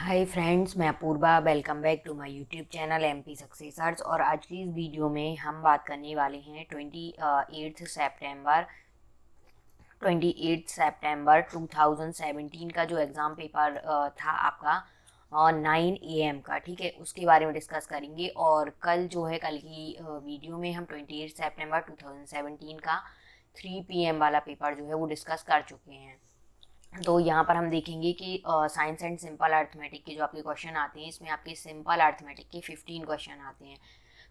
हाय friends, मैं Apoorva. Welcome back to my YouTube channel MP successors. और आज की इस वीडियो में हम बात करने वाले हैं 28 सितंबर 2017 का जो एग्ज़ाम पेपर था आपका 9 AM का, ठीक है, उसके बारे में डिस्कस करेंगे। और कल जो है, कल की वीडियो में हम 28 सितंबर 2017 का 3 PM वाला पेपर जो है वो डिस्कस कर चुके हैं। तो यहाँ पर हम देखेंगे कि साइंस एंड सिंपल अर्थमेटिक के जो आपके क्वेश्चन आते हैं, इसमें आपके सिंपल अर्थमेटिक के 15 क्वेश्चन आते हैं।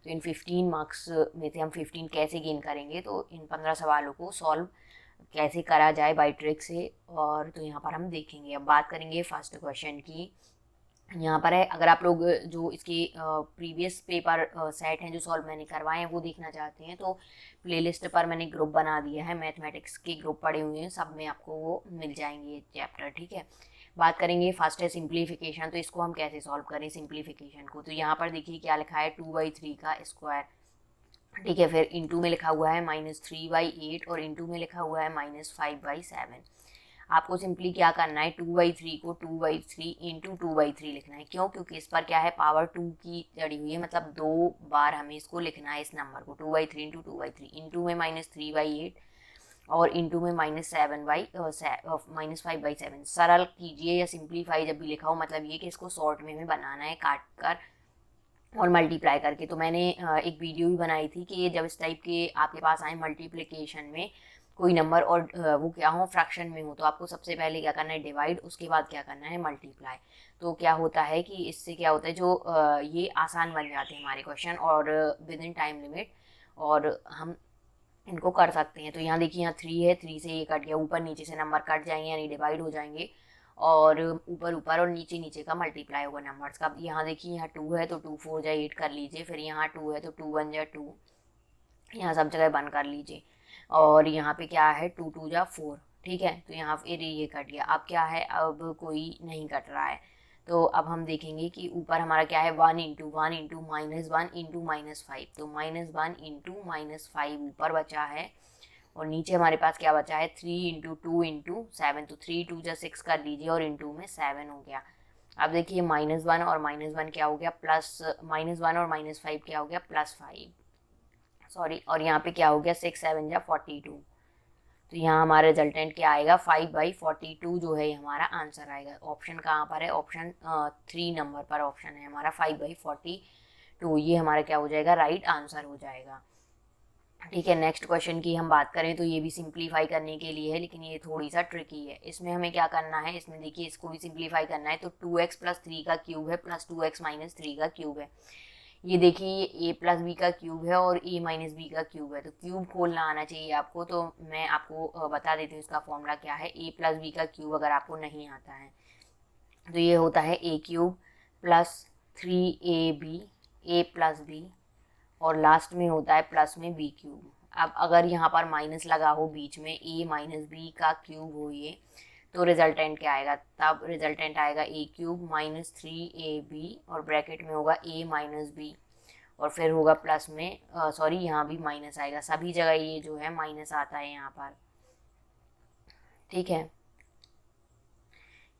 तो इन 15 मार्क्स में से हम 15 कैसे गेन करेंगे, तो इन 15 सवालों को सॉल्व कैसे करा जाए बाई ट्रिक से, और तो यहाँ पर हम देखेंगे। अब बात करेंगे फर्स्ट क्वेश्चन की। यहाँ पर है, अगर आप लोग जो इसके प्रीवियस पेपर सेट हैं जो सॉल्व मैंने करवाए हैं वो देखना चाहते हैं, तो प्लेलिस्ट पर मैंने ग्रुप बना दिया है, मैथमेटिक्स के ग्रुप पड़े हुए हैं, सब में आपको वो मिल जाएंगे ये चैप्टर, ठीक है। बात करेंगे, फर्स्ट है सिंप्लीफिकेशन। तो इसको हम कैसे सॉल्व करें सिंप्लीफिकेशन को। तो यहाँ पर देखिए क्या लिखा है, 2/3 का स्क्वायर, ठीक है। फिर इंटू में लिखा हुआ है -3/8 और इंटू में लिखा हुआ है -5/7। आपको सिंपली क्या करना है, 2/3 को 2/3 इंटू 2/3 लिखना है। क्यों? क्योंकि इस पर क्या है, पावर 2 की जड़ी हुई है, मतलब 2 बार हमें इसको लिखना है, इस नंबर को 2/3 इंटू 2/3। इंटू में -3/8 और इंटू में -5/7। सरल कीजिए या सिंप्लीफाई जब भी लिखा हो, मतलब ये कि इसको शॉर्ट में हमें बनाना है काट कर और मल्टीप्लाई करके। तो मैंने एक वीडियो भी बनाई थी कि जब इस टाइप के आपके पास आए मल्टीप्लिकेशन में कोई नंबर और वो क्या हो, फ्रैक्शन में हो, तो आपको सबसे पहले क्या करना है, डिवाइड, उसके बाद क्या करना है, मल्टीप्लाई। तो क्या होता है कि इससे क्या होता है, जो ये आसान बन जाते हैं हमारे क्वेश्चन और विद इन टाइम लिमिट, और हम इनको कर सकते हैं। तो यहाँ देखिए, यहाँ 3 है, 3 से ये कट गया, ऊपर नीचे से नंबर कट जाएंगे यानी डिवाइड हो जाएंगे, और ऊपर ऊपर और नीचे नीचे का मल्टीप्लाई होगा नंबर्स का। यहाँ देखिए, यहाँ 2 है तो 2 4 जा 8 कर लीजिए, फिर यहाँ 2 है तो 2 1 जा 2, यहाँ सब जगह बंद कर लीजिए। और यहाँ पे क्या है, 2 2 जा 4, ठीक है। तो यहाँ फिर ये कट गया, अब क्या है, अब कोई नहीं कट रहा है। तो अब हम देखेंगे कि ऊपर हमारा क्या है, 1 इंटू -1 इंटू -5, तो -1 इंटू -5 ऊपर बचा है, और नीचे हमारे पास क्या बचा है, 3 इंटू 2 इंटू 7, तो 3 2 जा 6 कर लीजिए और इंटू में 7 हो गया। अब देखिए, -1 और -1 क्या हो गया, प्लस, -1 और -5 क्या हो गया, +5, सॉरी। और यहाँ पे क्या हो गया, 6 7 जा 42। तो यहाँ हमारा रिजल्टेंट क्या आएगा, 5/42 जो है ये हमारा आंसर आएगा। ऑप्शन कहाँ पर है, ऑप्शन 3 नंबर पर ऑप्शन है हमारा, 5/42, ये हमारा क्या हो जाएगा, राइट आंसर हो जाएगा, ठीक है। नेक्स्ट क्वेश्चन की हम बात करें तो ये भी सिंप्लीफाई करने के लिए है, लेकिन ये थोड़ी सा ट्रिकी है। इसमें हमें क्या करना है, इसमें देखिए, इसको भी सिंप्लीफाई करना है। तो 2x + 3 का क्यूब है प्लस 2x - 3 का क्यूब है। ये देखिए, ये a + b का क्यूब है और a - b का क्यूब है, तो क्यूब खोलना आना चाहिए आपको। तो मैं आपको बता देती हूँ इसका फॉर्मूला क्या है। a + b का क्यूब अगर आपको नहीं आता है तो ये होता है a³ + 3ab, a + b, और लास्ट में होता है प्लस में b³। अब अगर यहाँ पर माइनस लगा हो बीच में, a - b का क्यूब हो ये, तो रिजल्टेंट क्या आएगा, तब रिजल्टेंट आएगा a³ - 3ab, और ब्रैकेट में होगा a - b, और फिर होगा प्लस में, सॉरी, यहाँ भी माइनस आएगा, सभी जगह ये जो है माइनस आता है यहाँ पर, ठीक है।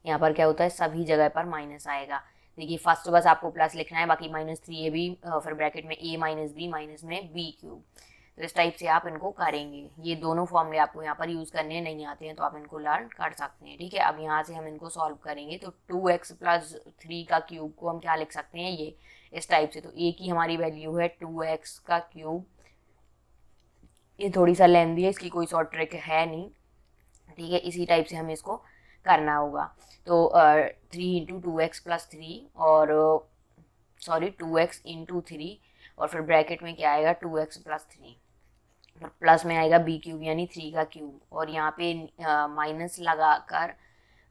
यहाँ पर क्या होता है, सभी जगह पर माइनस आएगा। देखिए, फर्स्ट बस आपको प्लस लिखना है, बाकी -3ab, फिर ब्रैकेट में a - b, माइनस में b³। तो इस टाइप से आप इनको करेंगे। ये दोनों फॉर्मूले आपको यहाँ पर यूज़ करने नहीं आते हैं तो आप इनको लर्न कर सकते हैं, ठीक है। अब यहाँ से हम इनको सॉल्व करेंगे। तो 2x + 3 का क्यूब को हम क्या लिख सकते हैं, ये इस टाइप से। तो a की हमारी वैल्यू है 2x का क्यूब, ये थोड़ी सा लेंदी है, इसकी कोई शॉर्ट ट्रिक है नहीं, ठीक है। इसी टाइप से हमें इसको करना होगा। तो 3 इंटू 2x + 3, और सॉरी 2x इंटू 3, और फिर ब्रैकेट में क्या आएगा, 2x + 3, प्लस में आएगा b³ यानी 3 का क्यूब, और यहाँ पे माइनस लगा कर,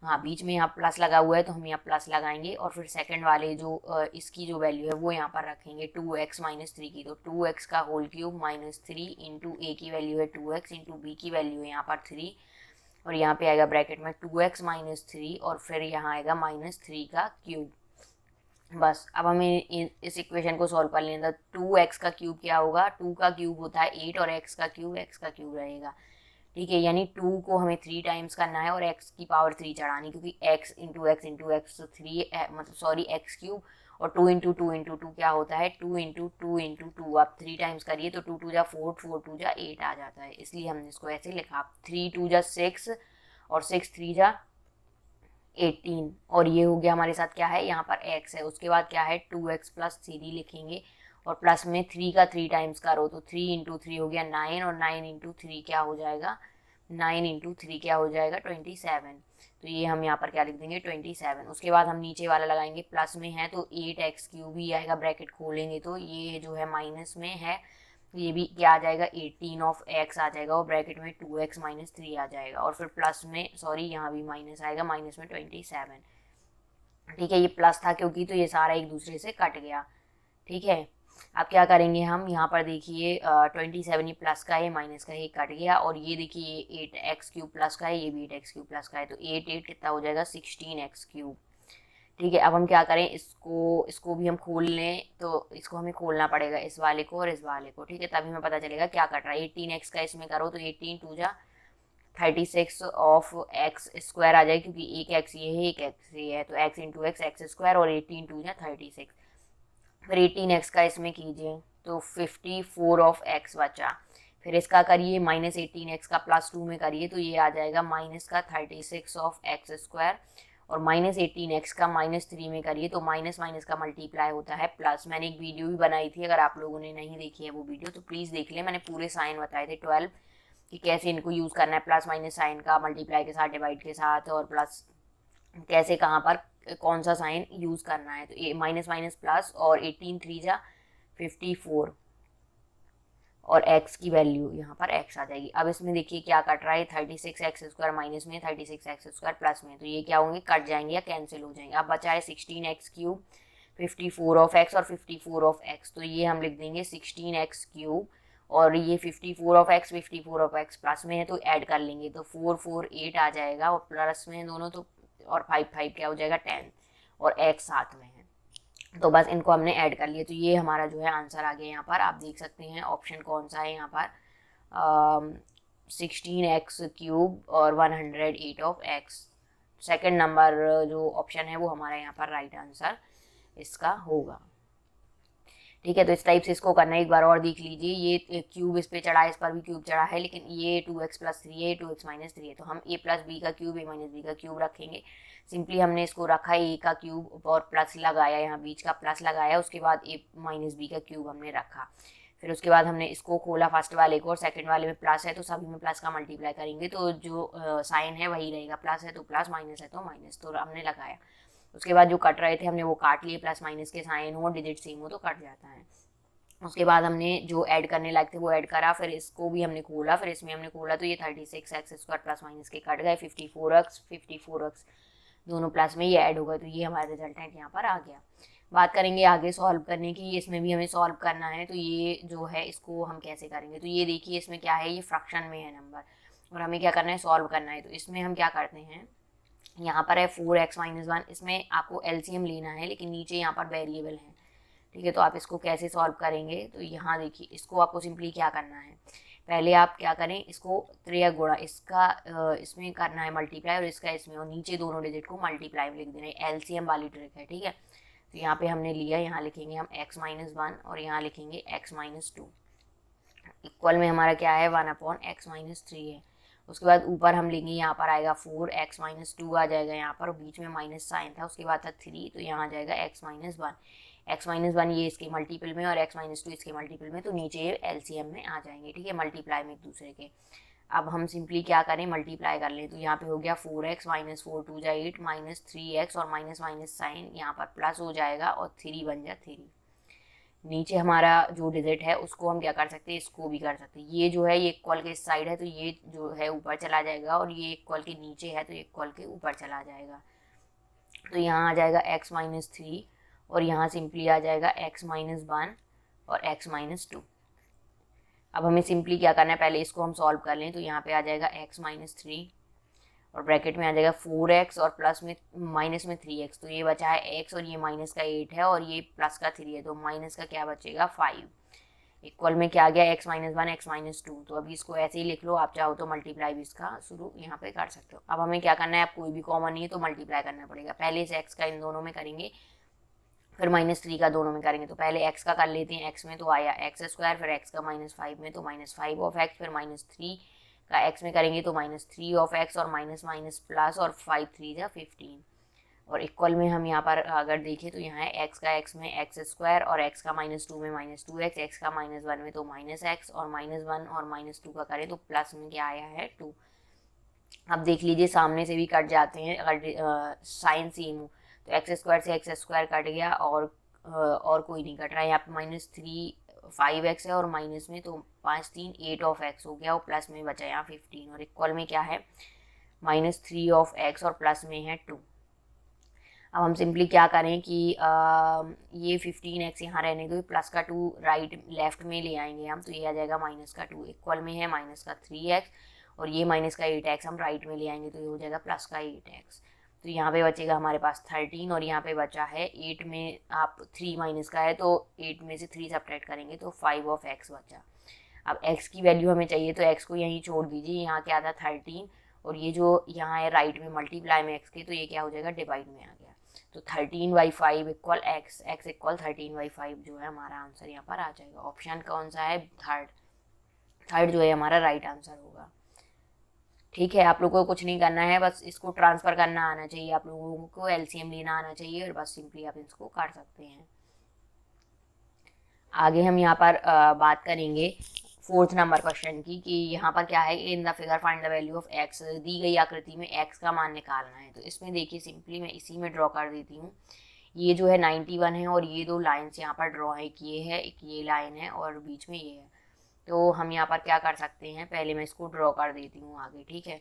हाँ बीच में यहाँ प्लस लगा हुआ है तो हम यहाँ प्लस लगाएंगे, और फिर सेकंड वाले जो इसकी जो वैल्यू है वो यहाँ पर रखेंगे, 2x - 3 की। तो 2x का होल क्यूब -3 इंटू a की वैल्यू है 2x इंटू b की वैल्यू है यहाँ पर 3, और यहाँ पे आएगा ब्रैकेट में 2x - 3, और फिर यहाँ आएगा -3 का क्यूब। बस अब हमें इस इक्वेशन को सॉल्व कर लेना। 2x का क्यूब क्या होगा, 2 का क्यूब होता है 8, और x का क्यूब रहेगा। ठीक है, यानी 2 को हमें 3 टाइम्स करना है और x की पावर 3 चढ़ानी, क्योंकि x इंटू एक्स तो 3 मतलब सॉरी एक्स क्यूब, और 2 इंटू टू क्या होता है 2 इंटू टू। आप 3 टाइम्स करिए तो 2 टू जा 4, 4 टू जा 8 आ जाता है, इसलिए हमने इसको ऐसे लिखा। 3 टू जा 6 और 6 3 जा 18, और ये हो गया हमारे साथ क्या है, यहाँ पर x है। उसके बाद क्या है 2x प्लस 3 लिखेंगे, और प्लस में 3 का 3 टाइम्स करो तो 3 इंटू 3 हो गया 9, और 9 इंटू 3 क्या हो जाएगा, 9 इंटू 3 क्या हो जाएगा 27। तो ये हम यहाँ पर क्या लिख देंगे 27। उसके बाद हम नीचे वाला लगाएंगे, प्लस में है तो 8x क्यूब ही आएगा, ब्रैकेट खोलेंगे तो ये जो है माइनस में है, तो ये भी क्या आ जाएगा 18 ऑफ x आ जाएगा, और ब्रैकेट में 2x माइनस 3 आ जाएगा, और फिर प्लस में सॉरी यहाँ भी माइनस आएगा, माइनस में 27। ठीक है, ये प्लस था क्योंकि, तो ये सारा एक दूसरे से कट गया। ठीक है, अब क्या करेंगे हम, यहाँ पर देखिए 27 ये प्लस का है, माइनस का है, कट गया, और ये देखिए 8x क्यूब प्लस का है, ये भी 8x क्यूब प्लस का है, तो 8 कितना हो जाएगा 16x क्यूब। ठीक है, अब हम क्या करें, इसको भी हम खोल लें, तो इसको हमें खोलना पड़ेगा, इस वाले को और इस वाले को। ठीक है, तभी हमें पता चलेगा क्या कट रहा है। 18x का इसमें करो तो 18 टू जा 36 ऑफ एक्स स्क्वायर आ जाएगी, क्योंकि एक एक्स ये है एक एक्स ये है, तो एक्स इंटू एक्स स्क्वायर, और 18 टू जा 36। फिर 18x का इसमें कीजिए तो 54 ऑफ x बचा। फिर इसका करिए माइनस 18x का प्लस 2 में करिए तो ये आ जाएगा माइनस का 36 ऑफ एक्स स्क्वायर, और माइनस 18x का माइनस 3 में करिए तो माइनस माइनस का मल्टीप्लाई होता है प्लस। मैंने एक वीडियो भी बनाई थी, अगर आप लोगों ने नहीं देखी है वो वीडियो तो प्लीज़ देख लें। मैंने पूरे साइन बताए थे 12 कि कैसे इनको यूज़ करना है, प्लस माइनस साइन का, मल्टीप्लाई के साथ, डिवाइड के साथ, और प्लस कैसे कहाँ पर कौन सा साइन यूज़ करना है। तो ये माइनस माइनस प्लस, और 18 3 जा 54, और x की वैल्यू यहाँ पर x आ जाएगी। अब इसमें देखिए क्या कट रहा है, 36x स्क्वायर माइनस में, 36x स्क्वायर प्लस में, तो ये क्या होंगे कट जाएंगे या कैंसिल हो जाएंगे। अब बचा है 16x क्यूब, 54 ऑफ x और 54 ऑफ x, तो ये हम लिख देंगे 16x क्यूब, और ये 54 ऑफ x प्लस में है तो ऐड कर लेंगे तो 4 4 8 आ जाएगा, और प्लस में दोनों तो, और 5 5 क्या हो जाएगा 10, और x साथ में है, तो बस इनको हमने ऐड कर लिया। तो ये हमारा जो है आंसर आ गया। यहाँ पर आप देख सकते हैं ऑप्शन कौन सा है यहाँ पर, 16x क्यूब और 108 ऑफ x। सेकंड नंबर जो ऑप्शन है वो हमारा यहाँ पर राइट आंसर इसका होगा। ठीक है, तो इस टाइप से इसको करना है। एक बार और देख लीजिए, ये क्यूब इस पे चढ़ा है, इस पर भी क्यूब चढ़ा है, लेकिन ये 2x प्लस 3 है, 2x माइनस 3 है, तो हम a प्लस बी का क्यूब, a माइनस बी का क्यूब रखेंगे। सिंपली हमने इसको रखा a का क्यूब और प्लस लगाया, यहाँ बीच का प्लस लगाया, उसके बाद a माइनस बी का क्यूब हमने रखा। फिर उसके बाद हमने इसको खोला फर्स्ट वाले को, और सेकंड वाले में प्लस है तो सभी में प्लस का मल्टीप्लाई करेंगे, तो जो साइन है वही रहेगा, प्लस है तो प्लस, माइनस है तो माइनस, तो हमने लगाया। उसके बाद जो कट रहे थे हमने वो काट लिए, प्लस माइनस के साइन हो, डिजिट सेम हो तो कट जाता है। उसके बाद हमने जो ऐड करने लायक थे वो ऐड करा, फिर इसको भी हमने खोला, फिर इसमें हमने खोला तो ये 36x स्क्वायर प्लस माइनस के कट गए, 54x दोनों प्लस में ये ऐड हो गए, तो ये हमारा रिजल्टेंट यहाँ पर आ गया। बात करेंगे आगे सॉल्व करने की, इसमें भी हमें सॉल्व करना है, तो ये जो है इसको हम कैसे करेंगे, तो ये देखिए इसमें क्या है, ये फ्रैक्शन में है नंबर, और हमें क्या करना है सॉल्व करना है। तो इसमें हम क्या करते हैं, यहाँ पर है 4x माइनस 1, इसमें आपको एलसीएम लेना है, लेकिन नीचे यहाँ पर वेरिएबल है। ठीक है, तो आप इसको कैसे सॉल्व करेंगे, तो यहाँ देखिए इसको आपको सिंपली क्या करना है, पहले आप क्या करें, इसको त्रिया गुणा, इसका इसमें करना है मल्टीप्लाई, और इसका इसमें, और नीचे दोनों डिजिट को मल्टीप्लाई में लिख देना है, एलसीएम वाली ट्रिक है। ठीक है, तो यहाँ पे हमने लिया, यहाँ लिखेंगे हम x माइनस 1 और यहाँ लिखेंगे x माइनस 2, इक्वल में हमारा क्या है 1 अपॉन x माइनस 3 है। उसके बाद ऊपर हम लेंगे, यहाँ पर आएगा 4x माइनस 2 आ जाएगा यहाँ पर, और बीच में माइनस साइन था, उसके बाद था 3, तो यहाँ आ जाएगा x माइनस 1। x माइनस 1 ये इसके मल्टीपल में, और x माइनस 2 इसके मल्टीपल में, तो नीचे ये एलसीएम में आ जाएंगे। ठीक है, मल्टीप्लाई में एक दूसरे के। अब हम सिंपली क्या करें, मल्टीप्लाई कर लें, तो यहाँ पे हो गया 4x माइनस 4 2 जा 8 माइनस 3x, और माइनस माइनस साइन यहाँ पर प्लस हो जाएगा, और 3 बन जा 3। नीचे हमारा जो डिजिट है उसको हम क्या कर सकते हैं, इसको भी कर सकते हैं। ये जो है ये इक्वल के इस साइड है, तो ये जो है ऊपर चला जाएगा, और ये इक्वल के नीचे है तो ये इक्वल के ऊपर चला जाएगा। तो यहाँ आ जाएगा x माइनस 3, और यहाँ सिंपली आ जाएगा x माइनस 1 और x माइनस 2। अब हमें सिंपली क्या करना है, पहले इसको हम सॉल्व कर लें, तो यहाँ पे आ जाएगा x माइनस 3, और ब्रैकेट में आ जाएगा 4x, और प्लस में माइनस में 3x, तो ये बचा है x, और ये माइनस का 8 है, और ये प्लस का 3 है, तो माइनस का क्या बचेगा 5। इक्वल में क्या आ गया, x माइनस 1 x माइनस 2। तो अभी इसको ऐसे ही लिख लो, आप चाहो तो मल्टीप्लाई भी इसका शुरू यहाँ पे कर सकते हो। अब हमें क्या करना है, अब कोई भी कॉमन नहीं है तो मल्टीप्लाई करना पड़ेगा। पहले इस x का इन दोनों में करेंगे, फिर -3 का दोनों में करेंगे। तो पहले x का कर लेते हैं, x में तो आया x स्क्वायर, फिर x का -5 में तो -5 ऑफ x, फिर -3 का x में करेंगे तो -3 ऑफ x, और माइनस माइनस प्लस, और 5 3 जा 15। और इक्वल में हम यहाँ पर अगर देखें तो यहाँ है x का x में x स्क्वायर, और x का -2 में -2x, x का -1 में तो -x, और -1 और -2 का करें तो प्लस में क्या आया है 2। अब देख लीजिए सामने से भी कट जाते हैं, अगर साइन सेम हो तो एक्स स्क्वायर से एक्स स्क्वायर कट गया, और कोई नहीं कट रहा है। यहाँ पे -3 5x है, और माइनस में तो 5 3 8 ऑफ x हो गया, और प्लस में बचा यहाँ 15। और इक्वल में क्या है, -3 ऑफ x, और प्लस में है 2। अब हम सिंपली क्या करें कि ये 15x यहाँ रहने दो, प्लस का 2 राइट लेफ्ट में ले आएंगे हम, तो ये आ जाएगा -2। इक्वल में है -3x, और ये -8x हम राइट में ले आएंगे तो ये हो जाएगा +8x। तो यहाँ पे बचेगा हमारे पास 13, और यहाँ पे बचा है 8 में आप 3 माइनस का है तो 8 में से 3 सब्ट्रैक्ट करेंगे तो 5 ऑफ x बचा। अब x की वैल्यू हमें चाहिए तो x को यहीं छोड़ दीजिए, यहाँ क्या था 13, और ये जो यहाँ है राइट में मल्टीप्लाई में x के, तो ये क्या हो जाएगा डिवाइड में आ गया। तो 13/5 इक्वल x इक्वल 13/5 जो है हमारा आंसर यहाँ पर आ जाएगा। ऑप्शन कौन सा है, थर्ड जो है हमारा राइट आंसर होगा। ठीक है, आप लोगों को कुछ नहीं करना है, बस इसको ट्रांसफ़र करना आना चाहिए, आप लोगों को एलसीएम लेना आना चाहिए, और बस सिंपली आप इसको कर सकते हैं। आगे हम यहाँ पर बात करेंगे 4th नंबर क्वेश्चन की, कि यहाँ पर क्या है, in the figure find the value of x। दी गई आकृति में x का मान निकालना है। तो इसमें देखिए सिंपली मैं इसी में ड्रॉ कर देती हूँ। ये जो है 91 है, और ये 2 लाइन्स यहाँ पर ड्रॉ है, एक ये है एक ये लाइन है, और बीच में ये है। तो हम यहाँ पर क्या कर सकते हैं, पहले मैं इसको ड्रॉ कर देती हूँ आगे। ठीक है,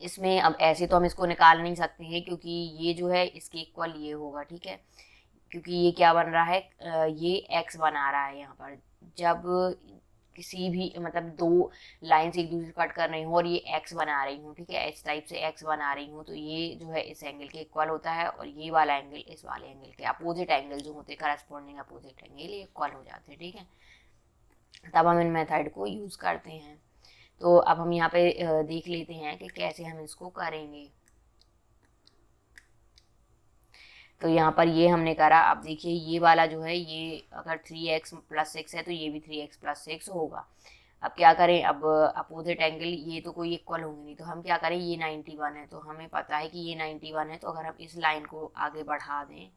इसमें अब ऐसे तो हम इसको निकाल नहीं सकते हैं, क्योंकि ये जो है इसके इक्वल ये होगा। ठीक है, क्योंकि ये क्या बन रहा है, ये x बना रहा है यहाँ पर। जब किसी भी मतलब 2 लाइन्स एक दूसरे कट कर रही हूँ और ये x बना रही हूँ, ठीक है, इस टाइप से x बना रही हूँ, तो ये जो है इस एंगल के इक्वल होता है, और ये वाला एंगल इस वाले एंगल के अपोजिट एंगल जो होते हैं, करस्पॉन्डिंग अपोजिट एंगल, ये इक्वल हो जाते हैं। ठीक है, तब हम इन मेथड को यूज़ करते हैं। तो अब हम यहाँ पे देख लेते हैं कि कैसे हम इसको करेंगे। तो यहाँ पर ये हमने करा। अब देखिए ये वाला जो है, ये अगर 3x + 6 है तो ये भी 3x + 6 होगा। अब क्या करें, अब अपोजिट एंगल ये तो कोई इक्वल होंगे नहीं, तो हम क्या करें, ये 91 है तो हमें पता है कि ये 91 है, तो अगर हम इस लाइन को आगे बढ़ा दें,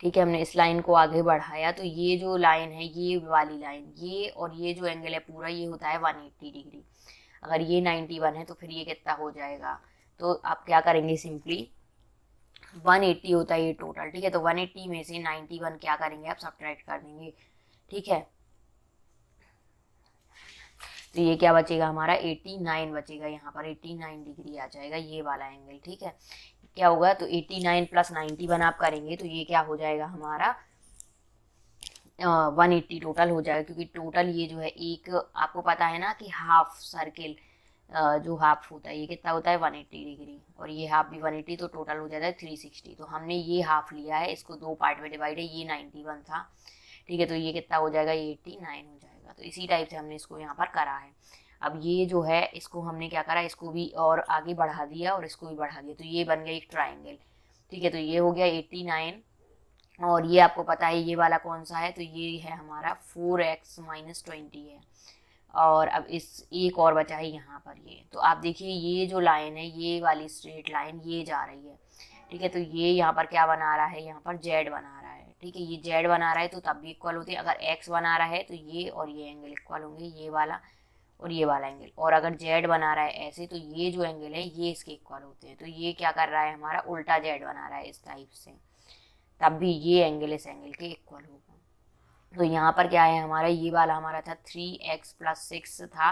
ठीक है, हमने इस लाइन को आगे बढ़ाया, तो ये जो लाइन है, ये वाली लाइन, ये और ये जो एंगल है पूरा, ये होता है 180 डिग्री। अगर ये 91 है तो फिर ये कितना हो जाएगा, तो आप क्या करेंगे, सिंपली 180 होता है ये टोटल। ठीक है, तो 180 में से 91 क्या करेंगे, आप सब्ट्रैक्ट कर देंगे। ठीक है, तो ये क्या बचेगा हमारा, 89 बचेगा, यहाँ पर 89 डिग्री आ जाएगा ये वाला एंगल। ठीक है, क्या होगा, तो 89 + 91 आप करेंगे तो ये क्या हो जाएगा हमारा 180 टोटल हो जाएगा, क्योंकि टोटल ये जो है एक, आपको पता है ना कि हाफ सर्किल जो हाफ होता है ये कितना होता है 180 डिग्री, और ये हाफ भी 180, तो टोटल हो जाता है 360। तो हमने ये हाफ लिया है, इसको 2 पार्ट में डिवाइड है, ये 91 था। ठीक है, तो ये कितना हो जाएगा, ये 89 हो जाएगा। तो इसी टाइप से हमने इसको यहाँ पर करा है। अब ये जो है इसको हमने क्या करा, इसको भी और आगे बढ़ा दिया और इसको भी बढ़ा दिया, तो ये बन गया एक ट्राइंगल। ठीक है, तो ये हो गया 89, और ये आपको पता है ये वाला कौन सा है, तो ये है हमारा 4x - 20 है। और अब इस एक और बचा है यहाँ पर ये, तो आप देखिए ये जो लाइन है, ये वाली स्ट्रेट लाइन ये जा रही है। ठीक है, तो ये यहाँ पर क्या बना रहा है, यहाँ पर z बना रहा है। ठीक है, ये z बना रहा है तो तब भी इक्वल होते हैं। अगर x बना रहा है तो ये और ये एंगल इक्वल होंगे, ये वाला और ये वाला एंगल। और अगर z बना रहा है ऐसे, तो ये जो एंगल है ये इसके इक्वल होते हैं। तो ये क्या कर रहा है, हमारा उल्टा z बना रहा है इस टाइप से, तब भी ये एंगल इस एंगल के इक्वल होगा। तो यहाँ पर क्या है हमारा, ये वाला हमारा था 3x + 6 था।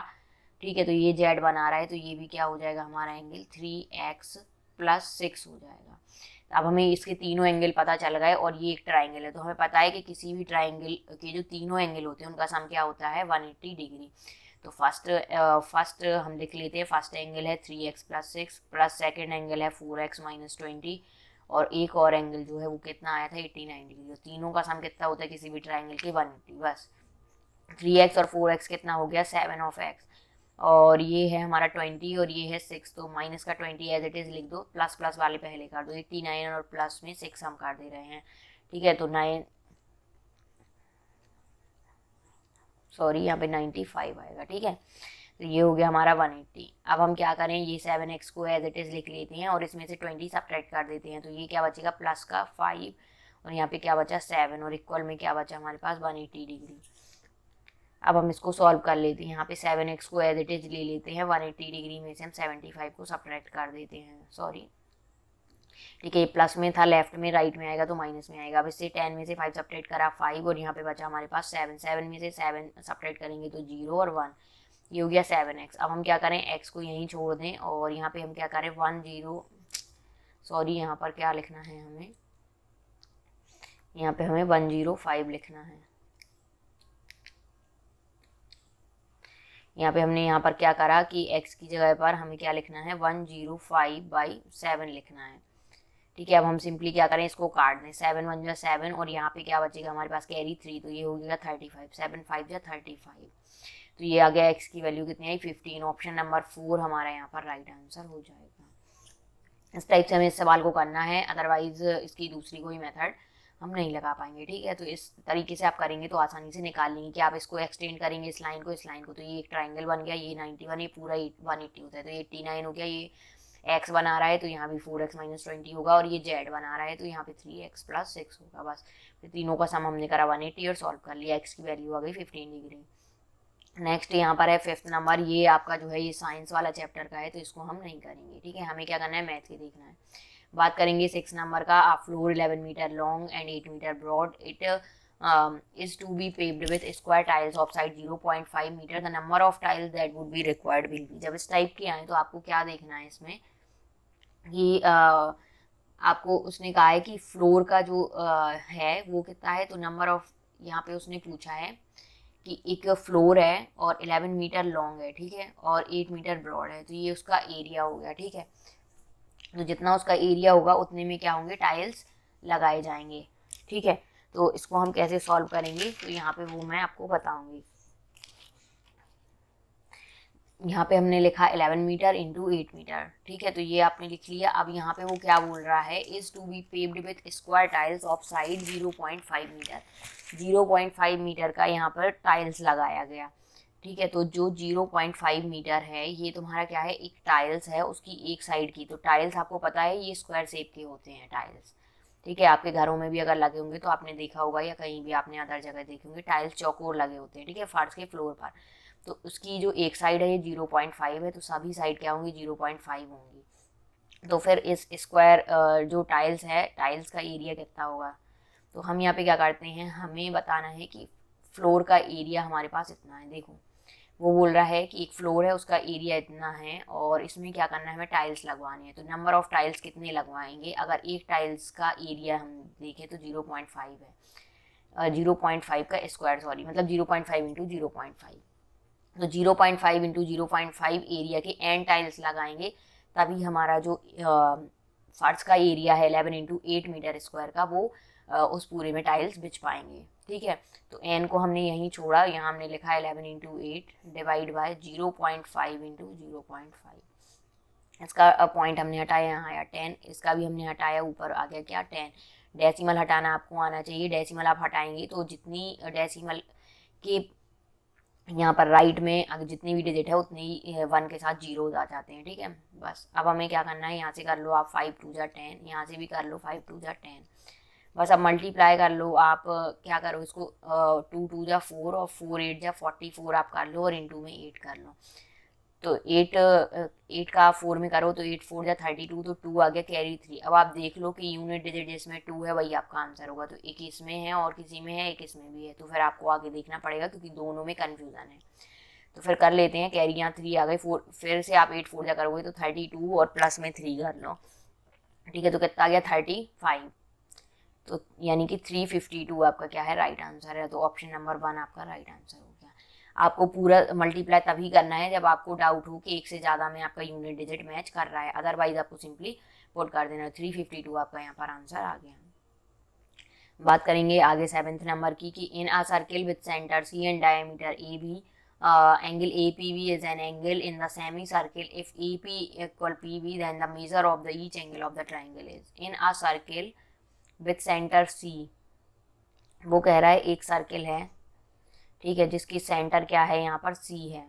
ठीक है, तो ये z बना रहा है, तो ये भी क्या हो जाएगा हमारा एंगल 3x + 6 हो जाएगा। अब हमें इसके तीनों एंगल पता चल गए, और ये एक ट्राइंगल है, तो हमें पता है कि किसी भी ट्राइंगल के जो तीनों एंगल होते हैं उनका सम क्या होता है 180 डिग्री। तो फर्स्ट हम लिख लेते हैं, फर्स्ट एंगल है 3x + 6 प्लस सेकेंड एंगल है 4x - 20, और एक और एंगल जो है वो कितना आया था 89 डिग्री। और तीनों का सम कितना होता है किसी भी ट्राइंगल के 180। बस 3x और 4x कितना हो गया 7 ऑफ x, और ये है हमारा 20 और ये है 6, तो माइनस का 20 एज इट इज़ लिख दो, प्लस प्लस वाले पहले कर दो। 89 और प्लस में 6 हम कर दे रहे हैं, ठीक है। तो 9 सॉरी यहाँ पे 95 आएगा, ठीक है। तो ये हो गया हमारा 180। अब हम क्या करें, ये 7x को एज इट इज़ लिख लेते हैं और इसमें से 20 सब्ट्रैक्ट कर देते हैं। तो ये क्या बचेगा प्लस का 5 और यहाँ पे क्या बचा 7 और इक्वल में क्या बचा हमारे पास 180 डिग्री। अब हम इसको सॉल्व कर लेते हैं। यहाँ पे 7x को एज इट इज़ ले लेते हैं, 180 डिग्री में से हम 75 को सब्ट्रैक्ट कर देते हैं, सॉरी, ठीक है। ये प्लस में था, लेफ्ट में राइट में आएगा तो माइनस में आएगा। अब इससे 10 में से 5 सब्ट्रैक्ट करा 5 और यहाँ पे बचा हमारे पास 7 में से 7 सब्ट्रैक्ट करेंगे तो 0 और 1, ये हो गया 7x। अब हम क्या करें, x को यहीं छोड़ दें और यहाँ पे हम क्या करें 10, यहाँ पर क्या लिखना है हमें, यहाँ पे हमें 105 लिखना है। यहाँ पे हमने यहाँ पर क्या करा कि x की जगह पर हमें क्या लिखना है 105/7 लिखना है, ठीक है। अब हम सिंपली क्या करें, इसको काट दें, 7 1 जा 7 और यहाँ पे क्या बचेगा हमारे पास कैरी 3, तो ये हो गया 35, 7 5 जा 35। तो ये आ गया x की वैल्यू कितनी आई 15। ऑप्शन नंबर 4 हमारा यहाँ पर राइट आंसर हो जाएगा। इस टाइप से हमें इस सवाल को करना है, अदरवाइज इसकी दूसरी कोई मेथड हम नहीं लगा पाएंगे, ठीक है। तो इस तरीके से आप करेंगे तो आसानी से निकाल लेंगे कि आप इसको एक्सटेंड करेंगे इस लाइन को, तो ये एक ट्राइंगल बन गया, ये 91, ये पूरा 180 होता है, तो ये 89 हो गया। ये x बना रहा है तो यहाँ भी 4x - 20 होगा, और ये z बना रहा है तो यहाँ पे 3x + 6 होगा। बस फिर तीनों का सम हमने करा 180 और सॉल्व कर लिया, x की वैल्यू आ गई 15 डिग्री। नेक्स्ट यहाँ पर है 5th नंबर, ये आपका जो है ये साइंस वाला चैप्टर का है तो इसको हम नहीं करेंगे, ठीक है। हमें क्या करना है, मैथ के देखना है। बात करेंगे 6 नंबर का। A floor 11 metre long and 8 metre broad, it is to be paved with square tiles of side 0.5 metre, the number of tiles that would be required will be। जब इस टाइप के आए तो आपको क्या देखना है इसमें कि आपको उसने कहा है कि फ्लोर का जो है वो कितना है, तो नंबर ऑफ, यहाँ पे उसने पूछा है कि एक फ्लोर है और 11 मीटर लॉन्ग है, ठीक है, और 8 मीटर ब्रॉड है, तो ये उसका एरिया हो गया, ठीक है। तो जितना उसका एरिया होगा उतने में क्या होंगे, टाइल्स लगाए जाएंगे, ठीक है। तो इसको हम कैसे सॉल्व करेंगे, तो यहाँ पे वो मैं आपको बताऊंगी। यहाँ पे हमने लिखा 11 मीटर इंटू 8 मीटर, ठीक है, तो ये आपने लिख लिया। अब यहाँ पे वो क्या बोल रहा है, is to be paved with square tiles of side 0.5 metre, 0.5 metre का यहाँ पर टाइल्स लगाया गया, ठीक है। तो जो 0.5 मीटर है ये तुम्हारा क्या है, एक टाइल्स है उसकी एक साइड की। तो टाइल्स आपको पता है ये स्क्वायर शेप के होते हैं टाइल्स, ठीक है। आपके घरों में भी अगर लगे होंगे तो आपने देखा होगा या कहीं भी आपने अदर जगह देखे होंगे, टाइल्स चौकोर लगे होते हैं, ठीक है, फर्श के फ्लोर पर। तो उसकी जो एक साइड है ये 0.5 है, तो सभी साइड क्या होंगी 0.5 होंगी। तो फिर इस स्क्वायर जो टाइल्स है, टाइल्स का एरिया कितना होगा, तो हम यहाँ पे क्या करते हैं, हमें बताना है कि फ्लोर का एरिया हमारे पास इतना है। देखो वो बोल रहा है कि एक फ्लोर है उसका एरिया इतना है और इसमें क्या करना है, हमें टाइल्स लगवानी है। तो नंबर ऑफ टाइल्स कितने लगवाएंगे, अगर एक टाइल्स का एरिया हम देखें तो 0.5 है, 0.5 का स्क्वायर, सॉरी, मतलब 0.5 इंटू 0.5, तो 0.5 इंटू 0.5 एरिया के एन टाइल्स लगाएंगे, तभी हमारा जो फर्श का एरिया है 11 इंटू 8 मीटर स्क्वायर का, वो उस पूरे में टाइल्स बिछ पाएंगे, ठीक है। तो एन को हमने यहीं छोड़ा, यहाँ हमने लिखा 11 इंटू 8 डिवाइड बाय 0.5 इंटू 0.5। इसका पॉइंट हमने हटाया, यहाँ आया 10, इसका भी हमने हटाया, ऊपर आ गया क्या 10। डेसिमल हटाना आपको आना चाहिए, डेसिमल आप हटाएंगे तो जितनी डेसिमल के यहाँ पर राइट में अगर जितनी भी डिजिट है उतनी ही 1 के साथ जीरोज आ जाते हैं, ठीक है। बस अब हमें क्या करना है, यहाँ से कर लो आप 5 2 जा 10, यहाँ से भी कर लो 5 2 जा 10। बस अब मल्टीप्लाई कर लो आप, क्या करो इसको 2 2 जा 4 और 4 8 जा 44 आप कर लो और इंटू में 8 कर लो। तो 8 का 4 में करो तो 8 4 जा 32, तो 2 आ गया कैरी 3। अब आप देख लो कि यूनिट डिजिट जिसमें 2 है वही आपका आंसर होगा, तो एक इसमें है और किसी में है, एक इसमें भी है, तो फिर आपको आगे देखना पड़ेगा क्योंकि दोनों में कन्फ्यूज़न है। तो फिर कर लेते हैं, कैरी यहाँ 3 आ गई, 4 फिर से आप 8 4 जा करोगे तो 32 और प्लस में 3 कर लो, ठीक है। तो कितना आ गया 35, तो यानी कि 352 आपका क्या है, राइट आंसर है। तो ऑप्शन नंबर 1 आपका राइट आंसर हो गया। आपको पूरा मल्टीप्लाई तभी करना है जब आपको डाउट हो कि एक से ज़्यादा में आपका यूनिट डिजिट मैच कर रहा है, अदरवाइज आपको सिंपली पुट कर देना। 352 आपका यहाँ पर आंसर आ गया। बात करेंगे आगे 7th नंबर की कि in a circle with centre C and diameter A B angle APB is an angle in the semicircle. If AP equal PB, then the measure of the each angle of the triangle is. In a circle with center C, वो कह रहा है एक circle है, ठीक है, जिसकी centre क्या है यहाँ पर C है,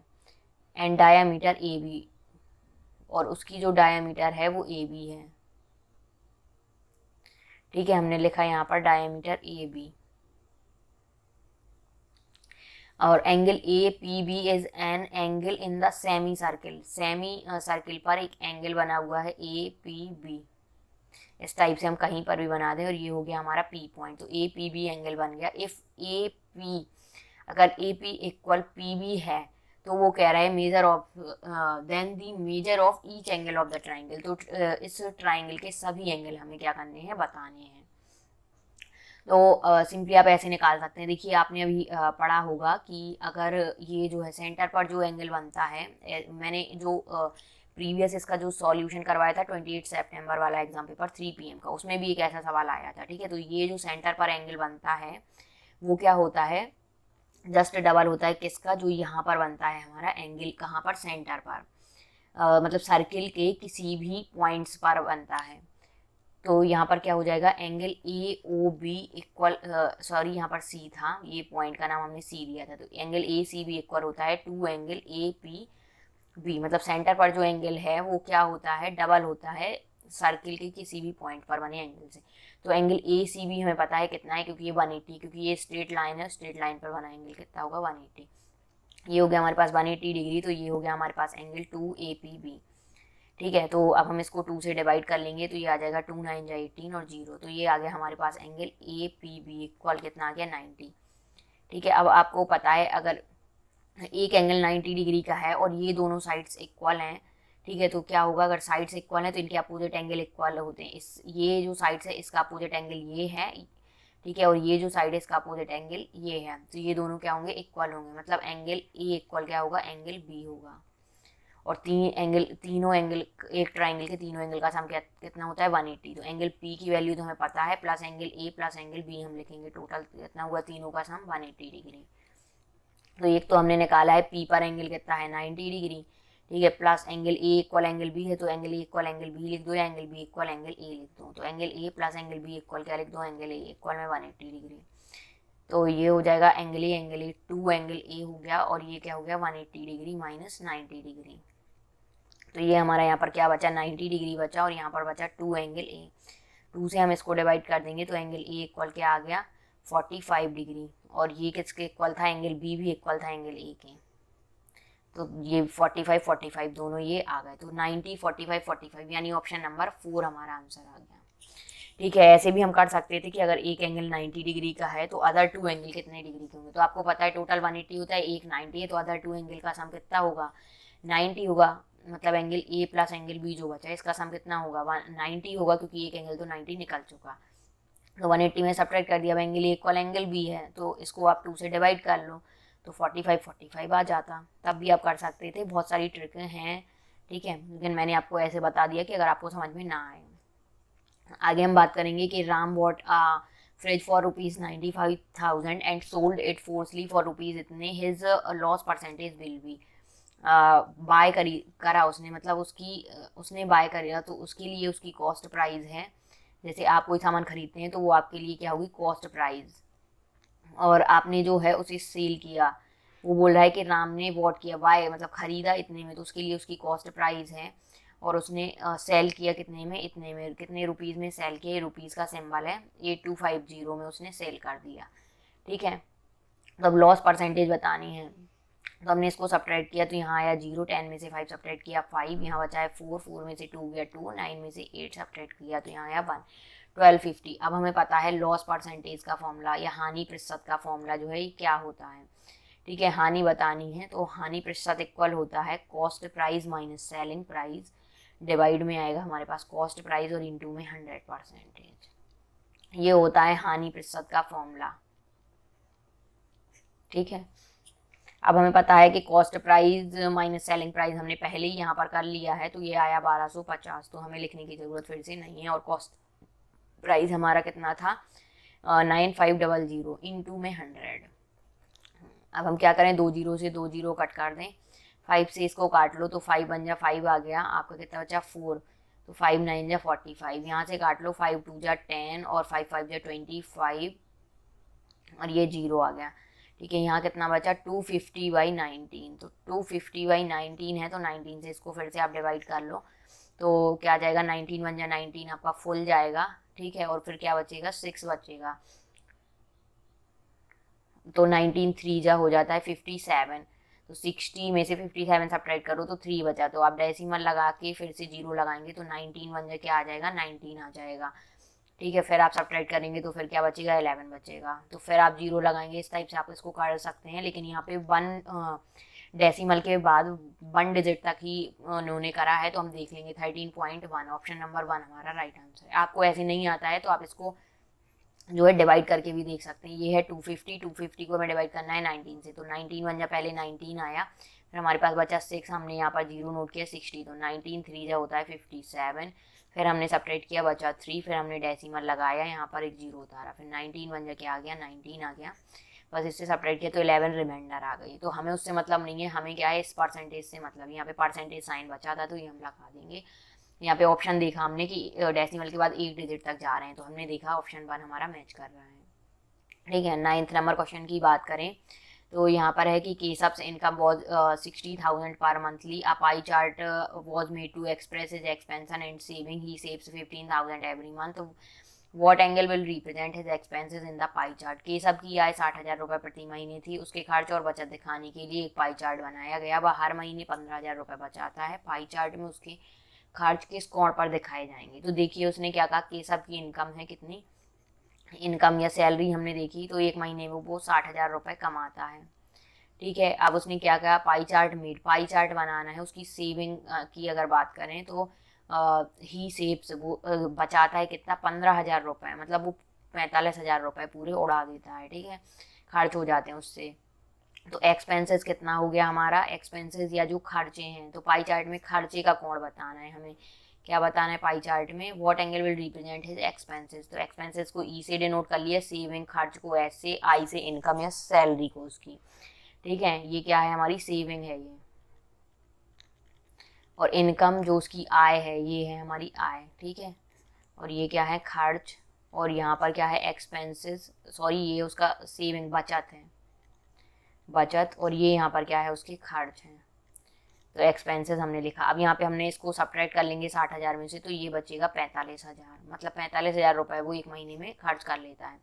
एंड डायामीटर AB, और उसकी जो डायामीटर है वो AB है, ठीक है, हमने लिखा यहाँ पर डायामीटर AB, और angle A P B is an angle in the semi circle, semi circle पर एक एंगल बना हुआ है ए पी बी। इस टाइप से हम कहीं पर भी बना दें, और ये हो गया हमारा पी पॉइंट, तो ए पी बी एंगल बन गया। इफ ए पी, अगर A P equal P B है तो वो कह रहा है measure of then the measure of each angle of the triangle, तो इस ट्राइंगल के सभी एंगल हमें क्या करने हैं, बताने हैं। तो सिंपली आप ऐसे निकाल सकते हैं। देखिए आपने अभी पढ़ा होगा कि अगर ये जो है सेंटर पर जो एंगल बनता है, मैंने जो प्रीवियस इसका जो सॉल्यूशन करवाया था 28 सितंबर वाला एग्जाम पेपर 3 PM का, उसमें भी एक ऐसा सवाल आया था, ठीक है। तो ये जो सेंटर पर एंगल बनता है वो क्या होता है, जस्ट डबल होता है किसका, जो यहाँ पर बनता है हमारा एंगल, कहाँ पर, सेंटर पर, मतलब सर्किल के किसी भी पॉइंट्स पर बनता है। तो यहाँ पर क्या हो जाएगा, angle A O B equal, sorry यहाँ पर सी था, ये पॉइंट का नाम हमने सी दिया था, तो angle A C B equal होता है to angle A P B, मतलब सेंटर पर जो एंगल है वो क्या होता है, डबल होता है सर्किल के किसी भी पॉइंट पर बने एंगल से। तो एंगल ए सी बी हमें पता है कितना है, क्योंकि ये 180, क्योंकि ये स्ट्रेट लाइन है, स्ट्रेट लाइन पर बना एंगल कितना होगा, 180। ये हो गया हमारे पास 180 डिग्री, तो ये हो गया हमारे पास एंगल 2 APB, ठीक है। तो अब हम इसको 2 से डिवाइड कर लेंगे, तो ये आ जाएगा 2 9 जा 18 और 0, तो ये आ गया हमारे पास एंगल APB इक्वल कितना आ गया, 90, ठीक है। अब आपको पता है अगर एक एंगल 90 डिग्री का है और ये दोनों साइड्स इक्वल हैं, ठीक है, तो क्या होगा, अगर साइड्स इक्वल हैं तो इनके अपोजिट एंगल इक्वल होते हैं। इस ये जो साइड्स है इसका अपोजिट एंगल ये है, ठीक है, और ये जो साइड है इसका अपोजिट एंगल ये है, तो ये दोनों क्या होंगे, इक्वल होंगे, मतलब एंगल ए इक्वल क्या होगा, एंगल बी होगा। और तीनों एंगल, एक ट्राइंगल के तीनों एंगल का सम कितना होता है, 180। तो एंगल पी की वैल्यू तो हमें पता है, plus angle A plus angle B हम लिखेंगे, टोटल कितना हुआ, तीनों का सम 180 डिग्री। तो एक तो हमने निकाला है पी पर एंगल कितना है, 90 डिग्री, ठीक है, plus angle A equal angle B है, तो angle A equal angle B लिख दो, या angle B equal angle A लिख दो। तो angle A plus angle B equal क्या लिख दो, एंगल ए इक्वल में 180 डिग्री। तो ये हो जाएगा एंगल ए 2 एंगल ए हो गया, और ये क्या हो गया, 180 डिग्री माइनस 90 डिग्री। तो ये हमारा यहाँ पर क्या बचा, 90 डिग्री बचा, और यहाँ पर बचा 2 एंगल ए। 2 से हम इसको डिवाइड कर देंगे, तो एंगल ए इक्वल क्या आ गया, 45 डिग्री, और ये किसके इक्वल था, एंगल बी भी इक्वल था एंगल ए के। तो ये 45 45 दोनों ये आ गए, तो 90 45 45, यानी ऑप्शन नंबर 4 हमारा आंसर आ गया, ठीक है। ऐसे भी हम कर सकते थे कि अगर एक एंगल 90 डिग्री का है तो अदर 2 एंगल कितने डिग्री के होंगे, तो आपको पता है टोटल 180 होता है, एक 90 है, तो अदर 2 एंगल का सम कितना होगा, 90 होगा, मतलब angle A plus angle B जो बचा है इसका सम कितना होगा, 90 होगा, क्योंकि एक एंगल तो 90 निकल चुका, तो 180 में सब्ट्रैक्ट कर दिया, angle A equal angle B है, तो इसको आप 2 से डिवाइड कर लो, तो 45 45 आ जाता। तब भी आप कर सकते थे, बहुत सारी ट्रिक हैं, ठीक है, लेकिन मैंने आपको ऐसे बता दिया कि अगर आपको समझ में ना आए। आगे हम बात करेंगे कि Ram bought fridge for ₹95,000 and sold it फोर्सली फॉर रुपीज़ इतने, his loss percentage will be. Buy करा उसने, मतलब उसने बाय करा, तो उसके लिए उसकी कॉस्ट प्राइस है, जैसे आप कोई सामान खरीदते हैं तो वो आपके लिए क्या होगी, कॉस्ट प्राइस, और आपने जो है उसे सेल किया, वो बोल रहा है कि राम ने बॉट किया, बाय मतलब खरीदा इतने में, तो उसके लिए उसकी कॉस्ट प्राइस है, और उसने सेल किया कितने में, इतने में, कितने रुपीज़ में सेल किया, रुपीज़ का सिंबल है, 8250 में उसने सेल कर दिया, ठीक है। तो अब लॉस परसेंटेज बतानी है, तो हमने इसको सब्ट्रैक्ट किया, तो यहाँ आया 0, 10 में से 5 सब्ट्रैक्ट किया 5, यहाँ बचा है 4, 4 में से 2 गया 2, 9 में से 8 सब्ट्रैक्ट किया, तो यहाँ आया 1, 1250। अब हमें पता है लॉस परसेंटेज का फॉर्मूला या हानि प्रतिशत का फॉर्मूला जो है ये क्या होता है, ठीक है, हानि बतानी है, तो हानि प्रतिशत इक्वल होता है cost price minus selling price, divide में आएगा हमारे पास कॉस्ट प्राइस और इनटू में 100%, ये होता है हानि प्रतिशत का फॉर्मूला, ठीक है। अब हमें पता है कि cost price minus selling price हमने पहले ही यहाँ पर कर लिया है, तो ये आया 1250, तो हमें लिखने की ज़रूरत फिर से नहीं है। और कॉस्ट प्राइस हमारा कितना था 9500 इंटू में 100। अब हम क्या करें, 2 जीरो से 2 जीरो कट कर दें, 5 से इसको काट लो तो 5 बन जा 5 आ गया, आपका कितना बचा 4, तो 5 9 जा 45, यहाँ से काट लो 5 2 जा 10 और 5 5 जा 25 और ये 0 आ गया। ठीक है, यहाँ कितना बचा 250/19, तो 250/19 है, तो 19 से इसको फिर से आप डिवाइड कर लो, तो क्या आ जाएगा 19 बन जा 19 आपका फुल जाएगा। ठीक है, और फिर क्या बचेगा 6 बचेगा, तो 19 3 जा हो जाता है 57, तो 60 में से 57 सब्ट्रैक्ट करो तो 3 बचा, तो आप डेसिमल लगा के फिर से 0 लगाएंगे तो 19 बन जा क्या आ जाएगा 19 आ जाएगा। ठीक है, फिर आप सब्ट्रैक्ट करेंगे तो फिर क्या बचेगा 11 बचेगा, तो फिर आप 0 लगाएंगे। इस टाइप से आप इसको कर सकते हैं, लेकिन यहाँ पे 1 डेसिमल के बाद 1 डिजिट तक ही उन्होंने करा है, तो हम देख लेंगे 13.1, ऑप्शन नंबर 1 हमारा राइट आंसर है। आपको ऐसे नहीं आता है तो आप इसको जो है डिवाइड करके भी देख सकते हैं। ये है 250 को हमें डिवाइड करना है 19 से, तो 19 बन जा पहले 19 आया, फिर हमारे पास बचा 6, हमने यहाँ पर 0 नोट किया 60, तो 19 3 जा होता है 57, फिर हमने सब्ट्रैक्ट किया बचा 3, फिर हमने डेसिमल लगाया, यहाँ पर एक 0 उतारा, फिर 19 बन जा क्या आ गया 19 आ गया, बस इससे सब्ट्रैक्ट किया तो 11 रिमाइंडर आ गई। तो हमें उससे मतलब नहीं है, हमें क्या है इस परसेंटेज से मतलब, यहाँ पे परसेंटेज साइन बचा था तो ये हम लगा देंगे। यहाँ पे ऑप्शन देखा हमने कि डेसिमल के बाद 1 डिजिट तक जा रहे हैं, तो हमने देखा ऑप्शन 1 हमारा मैच कर रहा है। ठीक है, 9th नंबर क्वेश्चन की बात करें तो यहाँ पर है कि केसअप्स income was 60,000 per monthly, a pie chart was made to express his expansion and saving, he saves 15,000 every month, what angle will represent his expenses in the pie chart. केसअप की आय 60,000 रुपये प्रति महीने थी, उसके खर्च और बचत दिखाने के लिए एक पाई चार्ट बनाया गया, वह हर महीने 15,000 रुपये बचाता है। पाई चार्ट में उसके खर्च किस कोण पर दिखाए जाएंगे, तो देखिए उसने क्या कहा, केसअप की इनकम है कितनी, इनकम या सैलरी हमने देखी, तो एक महीने में वो 60,000 रुपये कमाता है। ठीक है, अब उसने क्या कहा, pie chart made, pie chart बनाना है, उसकी सेविंग की अगर बात करें तो ही सेव्स, वो बचाता है कितना 15,000 रुपये, मतलब वो 45,000 रुपये पूरे उड़ा देता है। ठीक है, खर्च हो जाते हैं उससे। तो एक्सपेंसेस कितना हो गया हमारा, एक्सपेंसेस या जो खर्चे हैं, तो पाई चार्ट में खर्चे का कोण बताना है हमें, क्या बताना है पाई चार्ट में, what angle will represent his expenses, तो एक्सपेंसेस को ई से डिनोट कर लिया, सेविंग खर्च को एस से, आई से इनकम या सैलरी को उसकी। ठीक है, ये क्या है हमारी सेविंग है ये, और इनकम जो उसकी आय है ये है हमारी आय। ठीक है, और ये क्या है खर्च, और यहाँ पर क्या है एक्सपेंसेस, सॉरी ये उसका सेविंग बचत है, बचत, और ये यहाँ पर क्या है उसके खर्च हैं, तो एक्सपेंसेस हमने लिखा। अब यहाँ पे हमने इसको सब्ट्रैक्ट कर लेंगे 60,000 में से, तो ये बचेगा 45,000, मतलब 45,000 रुपये वो एक महीने में खर्च कर लेता है।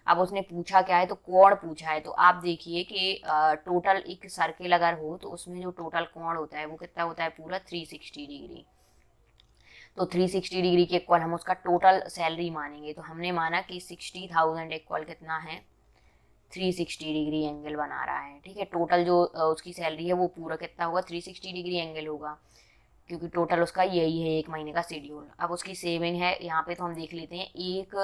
अब उसने पूछा क्या है, तो कोण पूछा है, तो आप देखिए कि टोटल एक सर्किल अगर हो तो उसमें जो टोटल कोण होता है वो कितना होता है पूरा 360 डिग्री, तो 360 डिग्री के इक्वल हम उसका टोटल सैलरी मानेंगे, तो हमने माना कि 60,000 इक्वल कितना है 360 डिग्री एंगल बना रहा है। ठीक है, टोटल जो उसकी सैलरी है वो पूरा कितना होगा 360 डिग्री एंगल होगा, क्योंकि टोटल उसका यही है एक महीने का शेड्यूल। अब उसकी सेविंग है यहाँ पे, तो हम देख लेते हैं 1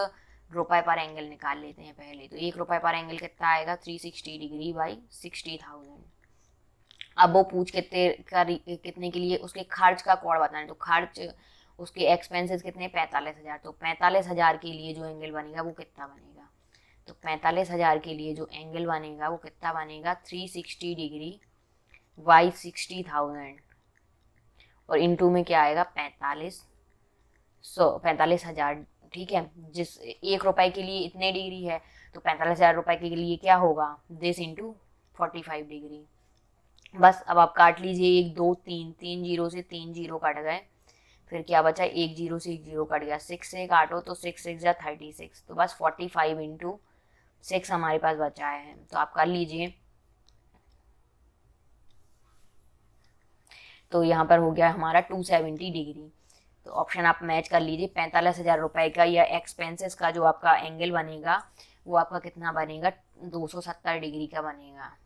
रुपये पर एंगल निकाल लेते हैं पहले, तो 1 रुपये पर एंगल कितना आएगा 360 डिग्री बाई 60,000। अब वो पूछ कितने के लिए, उसके खर्च का कोण बताना है, तो खर्च उसके एक्सपेंसेस कितने 45,000, तो 45,000 के लिए जो एंगल बनेगा वो कितना बनेगा, तो 45,000 के लिए जो एंगल बनेगा वो कितना बनेगा 360 डिग्री बाई 60,000, और इनटू में क्या आएगा 45,000। ठीक है, जिस 1 रुपये के लिए इतने डिग्री है, तो 45,000 रुपये के लिए क्या होगा दिस इंटू 45 डिग्री। बस अब आप काट लीजिए 1 2 3, 3 जीरो से 3 जीरो कट गए, फिर क्या बचा 1 जीरो से 1 जीरो कट गया, 6 से काटो तो 6 6 जा 36, तो बस 45 इंटू 6 हमारे पास बचा है, तो आप कर लीजिए। तो यहाँ पर हो गया हमारा 270 डिग्री, तो ऑप्शन आप मैच कर लीजिए। 45,000 रुपये का या एक्सपेंसेस का जो आपका एंगल बनेगा वो आपका कितना बनेगा 270 डिग्री का बनेगा,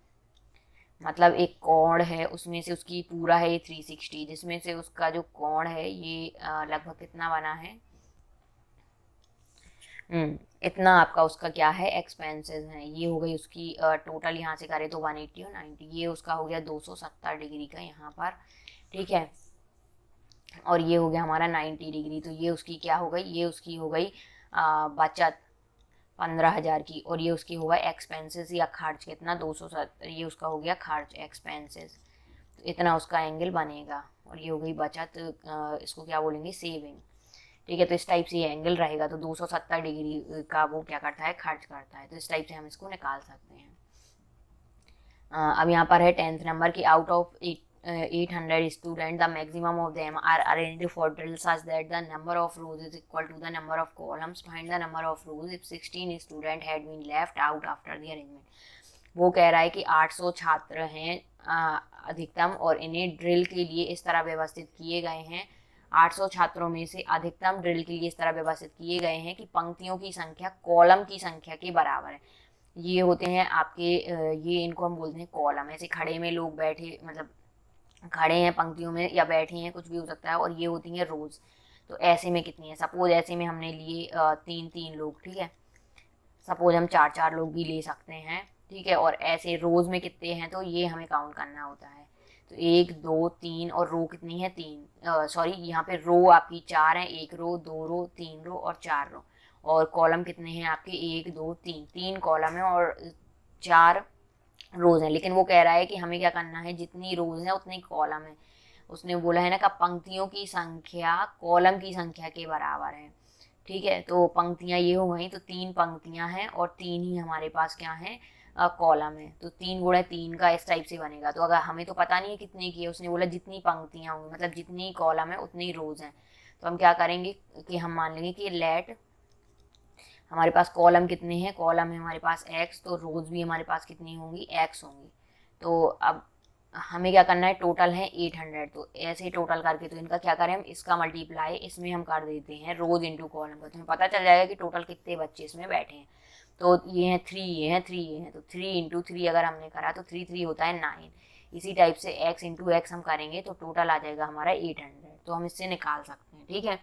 मतलब एक कोण है उसमें से उसकी पूरा है ये 360, जिसमें से उसका जो कोण है ये लगभग कितना बना है इतना आपका उसका क्या है एक्सपेंसेस हैं। ये हो गई उसकी टोटल, यहाँ से करें तो 180 और 90, ये उसका हो गया 270 डिग्री का यहाँ पर, ठीक है। और ये हो गया हमारा 90 डिग्री, तो ये उसकी क्या हो गई, ये उसकी हो गई बचत 15,000 की, और ये उसकी होगा एक्सपेंसेस या खर्च कितना 270, ये उसका हो गया खर्च एक्सपेंसेस, तो इतना उसका एंगल बनेगा। और ये हो गई बचत, इसको क्या बोलेंगे, सेविंग, ठीक है। तो इस टाइप से ये एंगल रहेगा, तो 270 डिग्री का वो क्या करता है, खर्च करता है, तो इस टाइप से हम इसको निकाल सकते हैं। अब यहाँ पर है 10th नंबर की out of 800 student the maximum of them are arranged for drill such that the number of rows is equal to the number of columns, find the number of rows if 16 student had been left out after the arrangement. वो कह रहा है कि 800 छात्र हैं अधिकतम, और इन्हें ड्रिल के लिए इस तरह व्यवस्थित किए गए हैं, 800 छात्रों में से अधिकतम ड्रिल के लिए इस तरह व्यवस्थित किए गए हैं कि पंक्तियों की संख्या कॉलम की संख्या के बराबर है। ये होते हैं आपके ये इनको हम बोलते हैं कॉलम, ऐसे खड़े में लोग बैठे, मतलब खड़े हैं पंक्तियों में या बैठे हैं, कुछ भी हो सकता है, और ये होती हैं रोज। तो ऐसे में कितनी है, सपोज ऐसे में हमने लिए 3-3 लोग, ठीक है, सपोज हम 4-4 लोग भी ले सकते हैं, ठीक है। और ऐसे रोज में कितने हैं, तो ये हमें काउंट करना होता है, तो 1 2 3, और रो कितनी है 3, सॉरी यहाँ पे रो आपकी 4 है, 1 रो 2 रो 3 रो और 4 रो, और कॉलम कितने हैं आपके 1 2 3, 3 कॉलम है और 4 रोज हैं। लेकिन वो कह रहा है कि हमें क्या करना है, जितनी रोज है उतनी कॉलम है। उसने बोला है ना कि पंक्तियों की संख्या कॉलम की संख्या के बराबर है, ठीक है। तो पंक्तियां ये हो गई, तो 3 पंक्तियां हैं और 3 ही हमारे पास क्या है, कॉलम है, तो 3 गुणा 3 का इस टाइप से बनेगा। तो अगर हमें तो पता नहीं है कितने की है, उसने बोला जितनी पंक्तियां होंगी, मतलब जितनी कॉलम है उतनी रोज हैं। तो हम क्या करेंगे कि हम मान लेंगे कि लेट हमारे पास कॉलम कितने हैं, कॉलम है हमारे पास x, तो रोज भी हमारे पास कितनी होंगी, x होंगी। तो अब हमें क्या करना है, टोटल है 800, तो ऐसे टोटल करके तो इनका क्या करें हम, इसका मल्टीप्लाई इसमें हम कर देते हैं रोज इंटू कॉलम का, तो हमें पता चल जाएगा कि टोटल कितने बच्चे इसमें बैठे हैं। तो ये हैं 3, ये हैं 3, ये हैं, तो 3 इंटू 3 अगर हमने करा तो 3 3 होता है 9। इसी टाइप से x इंटू एक्स हम करेंगे तो टोटल आ जाएगा हमारा 800, तो हम इससे निकाल सकते हैं, ठीक है।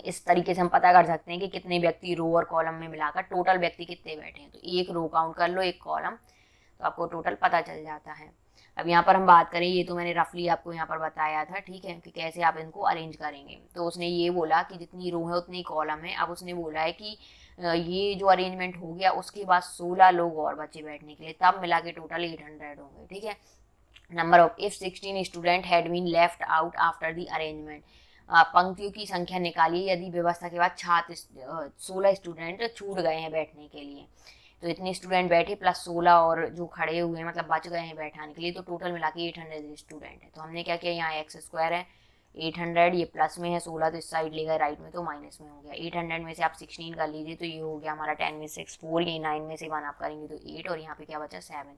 इस तरीके से हम पता कर सकते हैं कि कितने व्यक्ति रो और कॉलम में मिलाकर टोटल व्यक्ति कितने बैठे हैं। तो एक रो काउंट कर लो, एक कॉलम, तो आपको टोटल पता चल जाता है। अब यहाँ पर हम बात करें, ये तो मैंने रफली आपको यहाँ पर बताया था, ठीक है, कि कैसे आप इनको अरेंज करेंगे। तो उसने ये बोला कि जितनी रो है उतनी कॉलम है। अब उसने बोला है कि ये जो अरेंजमेंट हो गया उसके बाद 16 लोग और बच्चे बैठने के लिए, तब मिला के टोटल 800 होंगे, ठीक है। Number of if 16 student had been left out after the arrangement, पंक्तियों की संख्या निकालिए यदि व्यवस्था के बाद छात्र 16 स्टूडेंट छूट गए हैं बैठने के लिए। तो इतने स्टूडेंट बैठे प्लस 16 और जो खड़े हुए हैं, मतलब बच गए हैं बैठाने के लिए, तो टोटल मिला के 800 स्टूडेंट है। तो हमने क्या किया, यहाँ एक्स स्क्वायर है 800, ये प्लस में है 16, तो इस साइड ले गए राइट में, तो माइनस में हो गया। 800 में से आप 16 कर लीजिए, तो ये हो गया हमारा 10 में 6 4, ये 9 में से 1 आप करेंगे तो 8, और यहाँ पे क्या बचा 7,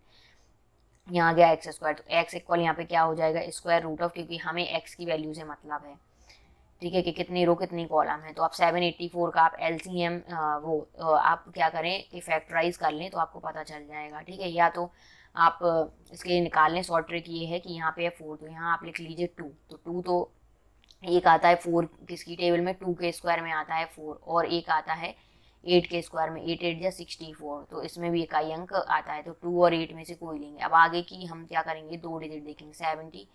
यहाँ गया एक्स स्क्वायर, तो एक्स इक्वल यहाँ पे क्या हो जाएगा, स्क्वायर रूट ऑफ, क्योंकि हमें एक्स की वैल्यू से मतलब है, ठीक है, कि कितनी रो कितनी कॉलम है। तो आप 784 का आप एलसीएम आप क्या करें कि फैक्टराइज कर लें तो आपको पता चल जाएगा, ठीक है। या तो आप इसके निकाल लें, शॉर्ट ट्रिक ये है कि यहाँ पे है 4, तो यहाँ आप लिख लीजिए 2, तो 2 तो एक आता है 4 किसकी टेबल में, 2 के स्क्वायर में आता है 4, और एक आता है 8 के स्क्वायर में, 8 8 या 64, तो इसमें भी इकाई अंक आता है। तो 2 और 8 में से कोई लेंगे। अब आगे की हम क्या करेंगे, 2 डिजिट देखेंगे, 70,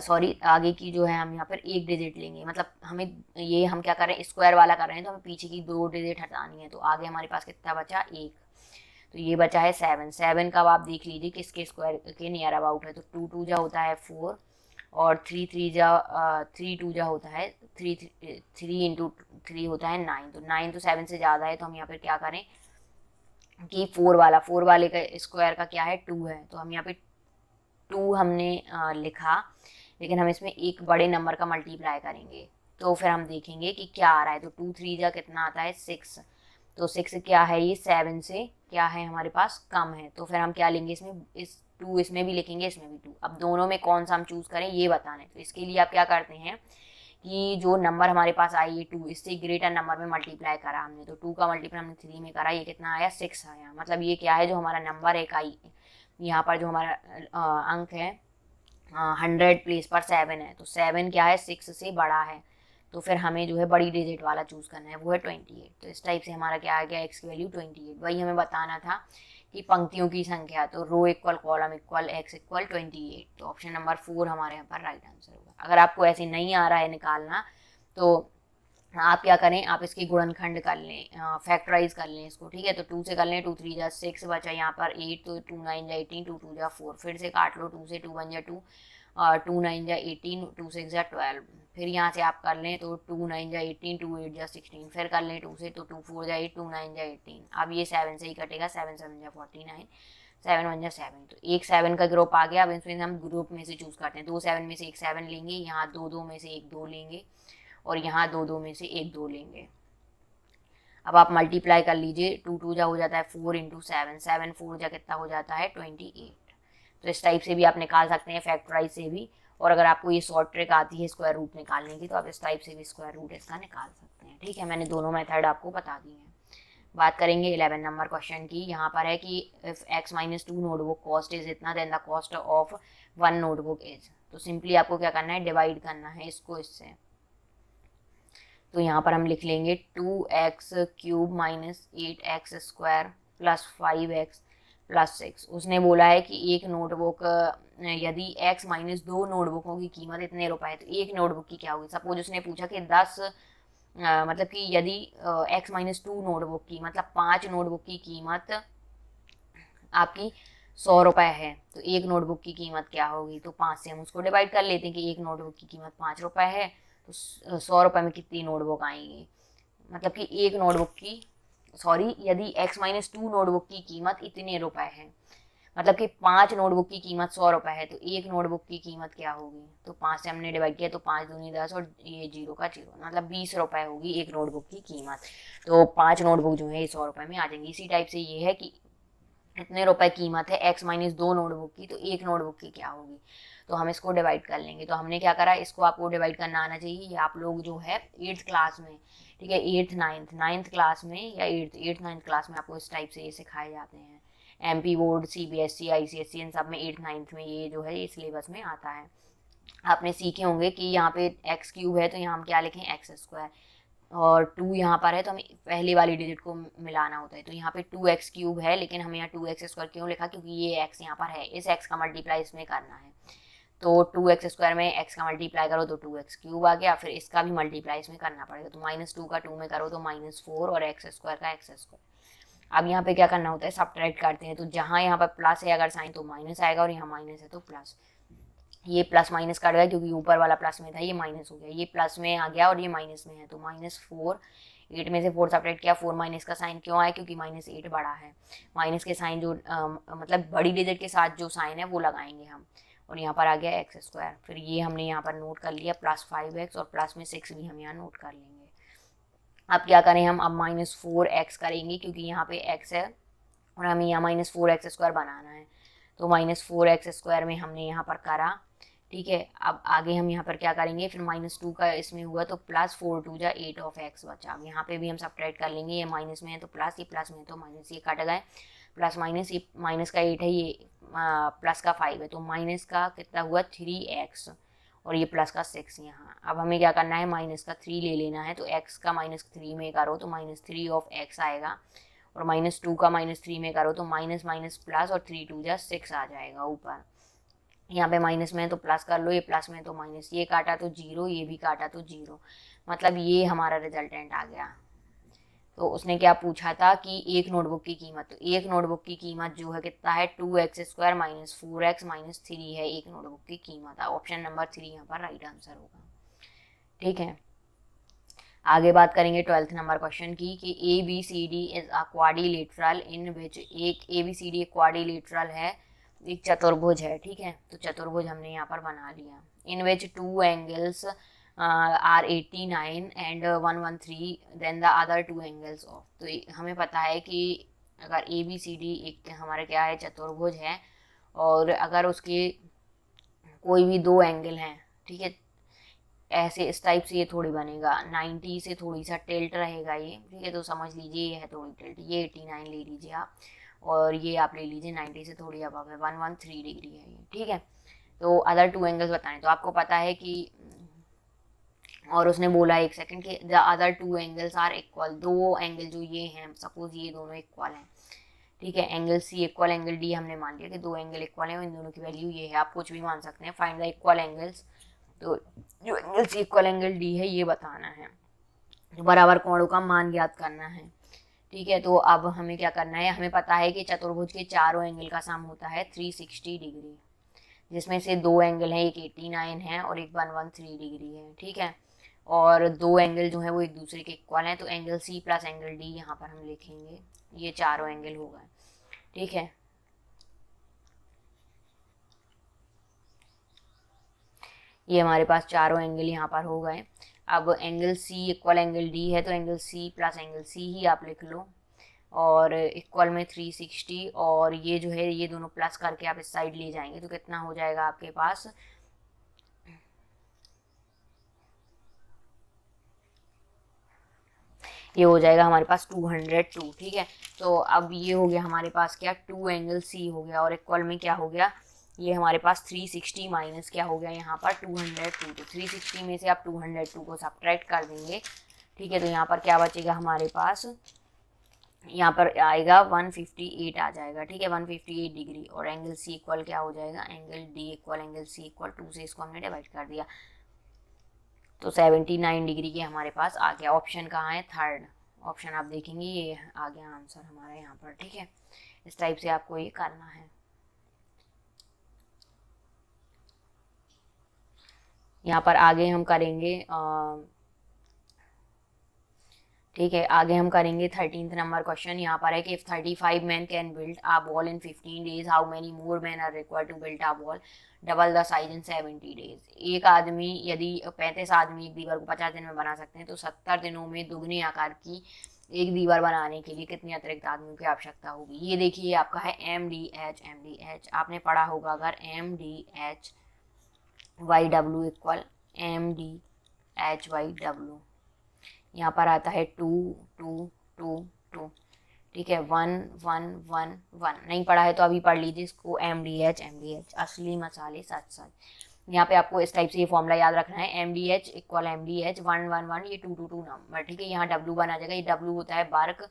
सॉरी आगे की जो है हम यहाँ पर 1 डिजिट लेंगे, मतलब हमें ये हम क्या कर रहे हैं, स्क्वायर वाला कर रहे हैं, तो हमें पीछे की 2 डिजिट हटानी है। तो आगे हमारे पास कितना बचा, 1, तो ये बचा है 7। 7 का आप देख लीजिए किसके स्क्वायर के नियर अबाउट है, तो 2 2 जा होता है 4, और 3 3 जा 3 2 जा होता है 3 इंटू 3 होता है 9, तो 9 तो 7 से ज़्यादा है, तो हम यहाँ पर क्या करें कि 4 वाले का स्क्वायर का क्या है 2 है, तो हम यहाँ पे 2 हमने लिखा, लेकिन हम इसमें एक बड़े नंबर का मल्टीप्लाई करेंगे, तो फिर हम देखेंगे कि क्या आ रहा है। तो 2 3 जा कितना आता है 6, तो 6 क्या है, ये 7 से क्या है हमारे पास कम है, तो फिर हम क्या लेंगे इसमें, इस 2 इसमें भी लिखेंगे, इसमें भी 2। अब दोनों में कौन सा हम चूज़ करें ये बताना है। तो इसके लिए आप क्या करते हैं कि जो नंबर हमारे पास आई ये 2, इससे ग्रेटर नंबर में मल्टीप्लाई करा हमने, तो 2 का मल्टीप्लाई हमने 3 में करा, ये कितना आया 6 आया। मतलब ये क्या है, जो हमारा नंबर है इकाई, यहाँ पर जो हमारा अंक है 100 प्लेस पर 7 है, तो 7 क्या है 6 से बड़ा है, तो फिर हमें जो है बड़ी डिजिट वाला चूज़ करना है, वो है 28। तो इस टाइप से हमारा क्या आ गया, x की वैल्यू 28। वही हमें बताना था कि पंक्तियों की संख्या, तो row equal column equal x equal 28। तो ऑप्शन नंबर 4 हमारे यहाँ पर राइट आंसर होगा। अगर आपको ऐसे नहीं आ रहा है निकालना तो आप क्या करें, आप इसकी गुणनखंड कर लें, फैक्टराइज कर लें इसको, ठीक है। तो 2 से कर लें, 2 3 जा 6 बचा यहाँ पर 8, तो 2 9 जा 18, 2 2 जा 4, फिर से काट लो, 2 से 2 1 जा 2, 2 9 जा 18, 2 6 जा 12, फिर यहाँ से आप कर लें तो 2 9 जा 18, 2 8 जा 16, फिर कर लें 2 से तो 2 4 जा 8, 2 9 जा 18। अब ये 7 से ही कटेगा, 7 7 जा 49, 7 1 जा 7, तो एक 7 का ग्रुप आ गया। अब इसमें हम ग्रुप में से चूज करते हैं, 2 7 में से एक 7 लेंगे, यहाँ 2 2 में से एक 2 लेंगे, और यहाँ 2 2 में से एक 2 लेंगे। अब आप मल्टीप्लाई कर लीजिए, 2 2 जा हो जाता है 4 इंटू 7, 7 4 जा कितना हो जाता है 28। तो इस टाइप से भी आप निकाल सकते हैं, फैक्टराइज से भी। और अगर आपको ये शॉर्ट ट्रिक आती है स्क्वायर रूट निकालने की, तो आप इस टाइप से भी स्क्वायर रूट इसका निकाल सकते हैं, ठीक है। मैंने दोनों मेथड आपको बता दिए हैं। बात करेंगे 11 नंबर क्वेश्चन की। यहाँ पर है कि if x minus 2 notebook cost is इतना, then the cost of 1 notebook is. तो सिंपली आपको क्या करना है, डिवाइड करना है इसको इससे। तो यहाँ पर हम लिख लेंगे 2x cube minus 8x square plus 5x plus 6। उसने बोला है कि एक नोटबुक, यदि x माइनस 2 नोटबुकों की कीमत इतने रुपए है, तो एक नोटबुक की क्या होगी। सपोज उसने पूछा कि 10 मतलब कि यदि x माइनस 2 नोटबुक की, मतलब 5 नोटबुक की कीमत आपकी 100 रुपए है, तो एक नोटबुक की कीमत क्या होगी। तो 5 से हम उसको डिवाइड कर लेते हैं कि एक नोटबुक की कीमत 5 रुपए है, तो 100 रुपए में कितनी नोटबुक आएंगी। मतलब कि एक नोटबुक की, सॉरी, यदि x माइनस 2 नोटबुक की कीमत इतने रुपए है, मतलब कि 5 नोटबुक की कीमत 100 रुपए है, तो एक नोटबुक की कीमत क्या होगी। तो 5 से हमने डिवाइड किया, तो 5 दूनी 10 और ये 0 का 0, मतलब 20 रुपए होगी एक नोटबुक की कीमत। तो 5 नोटबुक जो है ये 100 रुपए में आ जाएंगी। इसी टाइप से ये है कि इतने रुपए कीमत है x माइनस 2 नोटबुक की, तो एक नोटबुक की क्या होगी। तो हम इसको डिवाइड कर लेंगे। तो हमने क्या करा, इसको आपको डिवाइड करना आना चाहिए। ये आप लोग जो है 8th क्लास में, ठीक है, 8th 9th क्लास में या 8th 9th क्लास में आपको इस टाइप से ये सिखाए जाते हैं। MP बोर्ड, CBSE, ICSE इन सब में 8th 9th में ये जो है ये सिलेबस में आता है। आपने सीखे होंगे कि यहाँ पे एक्स क्यूब है, तो यहाँ हम क्या लिखें, एक्स स्क्वायर, और 2 यहाँ पर है तो हमें पहली वाली डिजिट को मिलाना होता है। तो यहाँ पे 2x क्यूब है, लेकिन हमें यहाँ 2x स्क्वायर क्यों लिखा, क्योंकि ये x यहाँ पर है, इस x का मल्टीप्लाई इसमें करना है। तो 2x स्क्वायर में x का मल्टीप्लाई करो तो 2x क्यूब आ गया, फिर इसका भी मल्टीप्लाई इसमें करना पड़ेगा। तो -2 का 2 में करो तो -4, और x स्क्वायर का x स्क्वायर। अब यहाँ पे क्या करना होता है, सब्ट्रैक्ट करते हैं। तो जहाँ यहाँ पर प्लस है अगर साइन, तो माइनस आएगा, और यहाँ माइनस है तो प्लस। ये प्लस माइनस कट गया, क्योंकि ऊपर वाला प्लस में था, ये माइनस हो गया, ये प्लस में आ गया और ये माइनस में है, तो -4। 8 में से 4 सब्ट्रैक्ट किया, 4 माइनस का साइन क्यों आया, क्योंकि -8 बड़ा है। माइनस के साइन जो मतलब बड़ी डिजिट के साथ जो साइन है वो लगाएंगे हम, और यहाँ पर आ गया एक्स स्क्वायर। फिर ये हमने यहाँ पर नोट कर लिया प्लस 5x, और प्लस में 6 भी हम यहाँ नोट कर लेंगे। अब क्या करें हम, अब -4x करेंगे, क्योंकि यहाँ पे x है और हमें यहाँ -4x स्क्वायर बनाना है। तो -4x स्क्वायर में हमने यहाँ पर करा, ठीक है। अब आगे हम यहाँ पर क्या करेंगे, फिर -2 का इसमें हुआ, तो प्लस 4 2 जा 8 ऑफ x बचा। अब यहाँ पे भी हम सब्ट्रैक्ट कर लेंगे, ये माइनस में है तो प्लस, ये प्लस में है तो माइनस, ये कट गए, प्लस माइनस, ये माइनस का 8 है, ये प्लस का 5 है, तो माइनस का कितना हुआ 3x, और ये प्लस का 6 यहाँ। अब हमें क्या करना है, माइनस का 3 ले लेना है। तो x का -3 में करो तो -3 ऑफ x आएगा, और -2 का -3 में करो तो माइनस माइनस प्लस, और 3 2 जा 6 आ जाएगा ऊपर। यहाँ पे माइनस में है तो प्लस कर लो, ये प्लस में है तो माइनस, ये काटा तो 0, ये भी काटा तो 0, मतलब ये हमारा रिजल्टेंट आ गया। तो उसने क्या पूछा था कि एक नोटबुक की कीमत, तो एक नोटबुक की कीमत जो है कितना है, 2x square minus 4x minus 3 है एक नोटबुक की कीमत। ऑप्शन नंबर 3 यहाँ पर राइट आंसर होगा, ठीक है। आगे बात करेंगे 12th नंबर क्वेश्चन की, कि ABCD is a quadrilateral in which, एक ABCD एक क्वाड्रिलेटरल है, एक चतुर्भुज है, ठीक है। तो चतुर्भुज हमने यहाँ पर बना लिया। In which 2 angles are 89 and 113, then the other 2 angles of. तो हमें पता है कि अगर ABCD एक हमारा क्या है, चतुर्भुज है, और अगर उसके कोई भी 2 एंगल हैं, ठीक है, ऐसे इस टाइप से ये थोड़ी बनेगा, 90 से थोड़ी सा टिल्ट रहेगा ये, ठीक है। तो समझ लीजिए ये है थोड़ी टिल्ट, ये 89 ले लीजिए आप, और ये आप ले लीजिए 90 से थोड़ी अब है, 113 डिग्री है ये, ठीक है। तो अदर 2 एंगल्स बताएं, तो आपको पता है कि और उसने बोला एक सेकंड कि the other two angles are equal, दो एंगल जो ये हैं सपोज ये दोनों इक्वल हैं, ठीक है, angle C equal angle D हमने मान लिया कि दो एंगल इक्वल हैं और इन दोनों की वैल्यू ये है, आप कुछ भी मान सकते हैं, फाइंड द इक्वल एंगल्स, तो जो angle C equal angle D है ये बताना है, तो बराबर कोणों का मान ज्ञात करना है, ठीक है। तो अब हमें क्या करना है, हमें पता है कि चतुर्भुज के चारों एंगल का सम होता है 360 डिग्री, जिसमें से दो एंगल हैं, एक 89 है और एक 113 डिग्री है, ठीक है, और दो एंगल जो है वो एक दूसरे के इक्वल हैं, तो angle C plus angle D यहाँ पर हम लिखेंगे, ये चारों एंगल हो गए, ठीक है। ये हमारे पास चारों एंगल यहाँ पर हो गए। अब angle C equal angle D है, तो angle C plus angle C ही आप लिख लो, और इक्वल में 360, और ये जो है ये दोनों प्लस करके आप इस साइड ले जाएंगे तो कितना हो जाएगा आपके पास, ये हो जाएगा हमारे पास 202, ठीक है। तो अब ये हो गया हमारे पास क्या, टू एंगल सी हो गया, और इक्वल में क्या हो गया, ये हमारे पास 360 माइनस क्या हो गया यहाँ पर 202, तो 360 में से आप 202 को सब्ट्रैक्ट कर देंगे, ठीक है, तो यहाँ पर क्या बचेगा हमारे पास, यहाँ पर आएगा 158 आ जाएगा, ठीक है, 158 डिग्री, और एंगल सी इक्वल क्या हो जाएगा, angle D equal angle C equal 2 से इसको हमने डिवाइड कर दिया, तो 79 डिग्री के हमारे पास आ गया। ऑप्शन कहाँ है, थर्ड ऑप्शन आप देखेंगे ये आ गया आंसर हमारा यहाँ पर, ठीक है। इस टाइप से आपको ये करना है। यहाँ पर आगे हम करेंगे ठीक है, आगे हम करेंगे 13th नंबर क्वेश्चन। यहाँ पर है कि if 35 man can build a wall in 15 days, how many more man are required to build a wall double the size in 70 days. एक आदमी यदि 35 आदमी एक दीवार को 50 दिन में बना सकते हैं, तो 70 दिनों में दुगने आकार की एक दीवार बनाने के लिए कितनी अतिरिक्त आदमियों की आवश्यकता होगी। ये देखिए आपका है MDH आपने पढ़ा होगा अगर MDH Y W equal MDH/W, यहाँ पर आता है 2 2 2 2, ठीक है, 1 1 1 1, नहीं पढ़ा है तो अभी पढ़ लीजिए इसको, MDH असली मसाले सच सच। यहाँ पे आपको इस टाइप से ये फॉर्मूला याद रखना है, MDH इक्वल MDH 1 1 1, ये 2 2 2 नंबर, ठीक है। यहाँ W बना जाएगा, ये W होता है वर्क,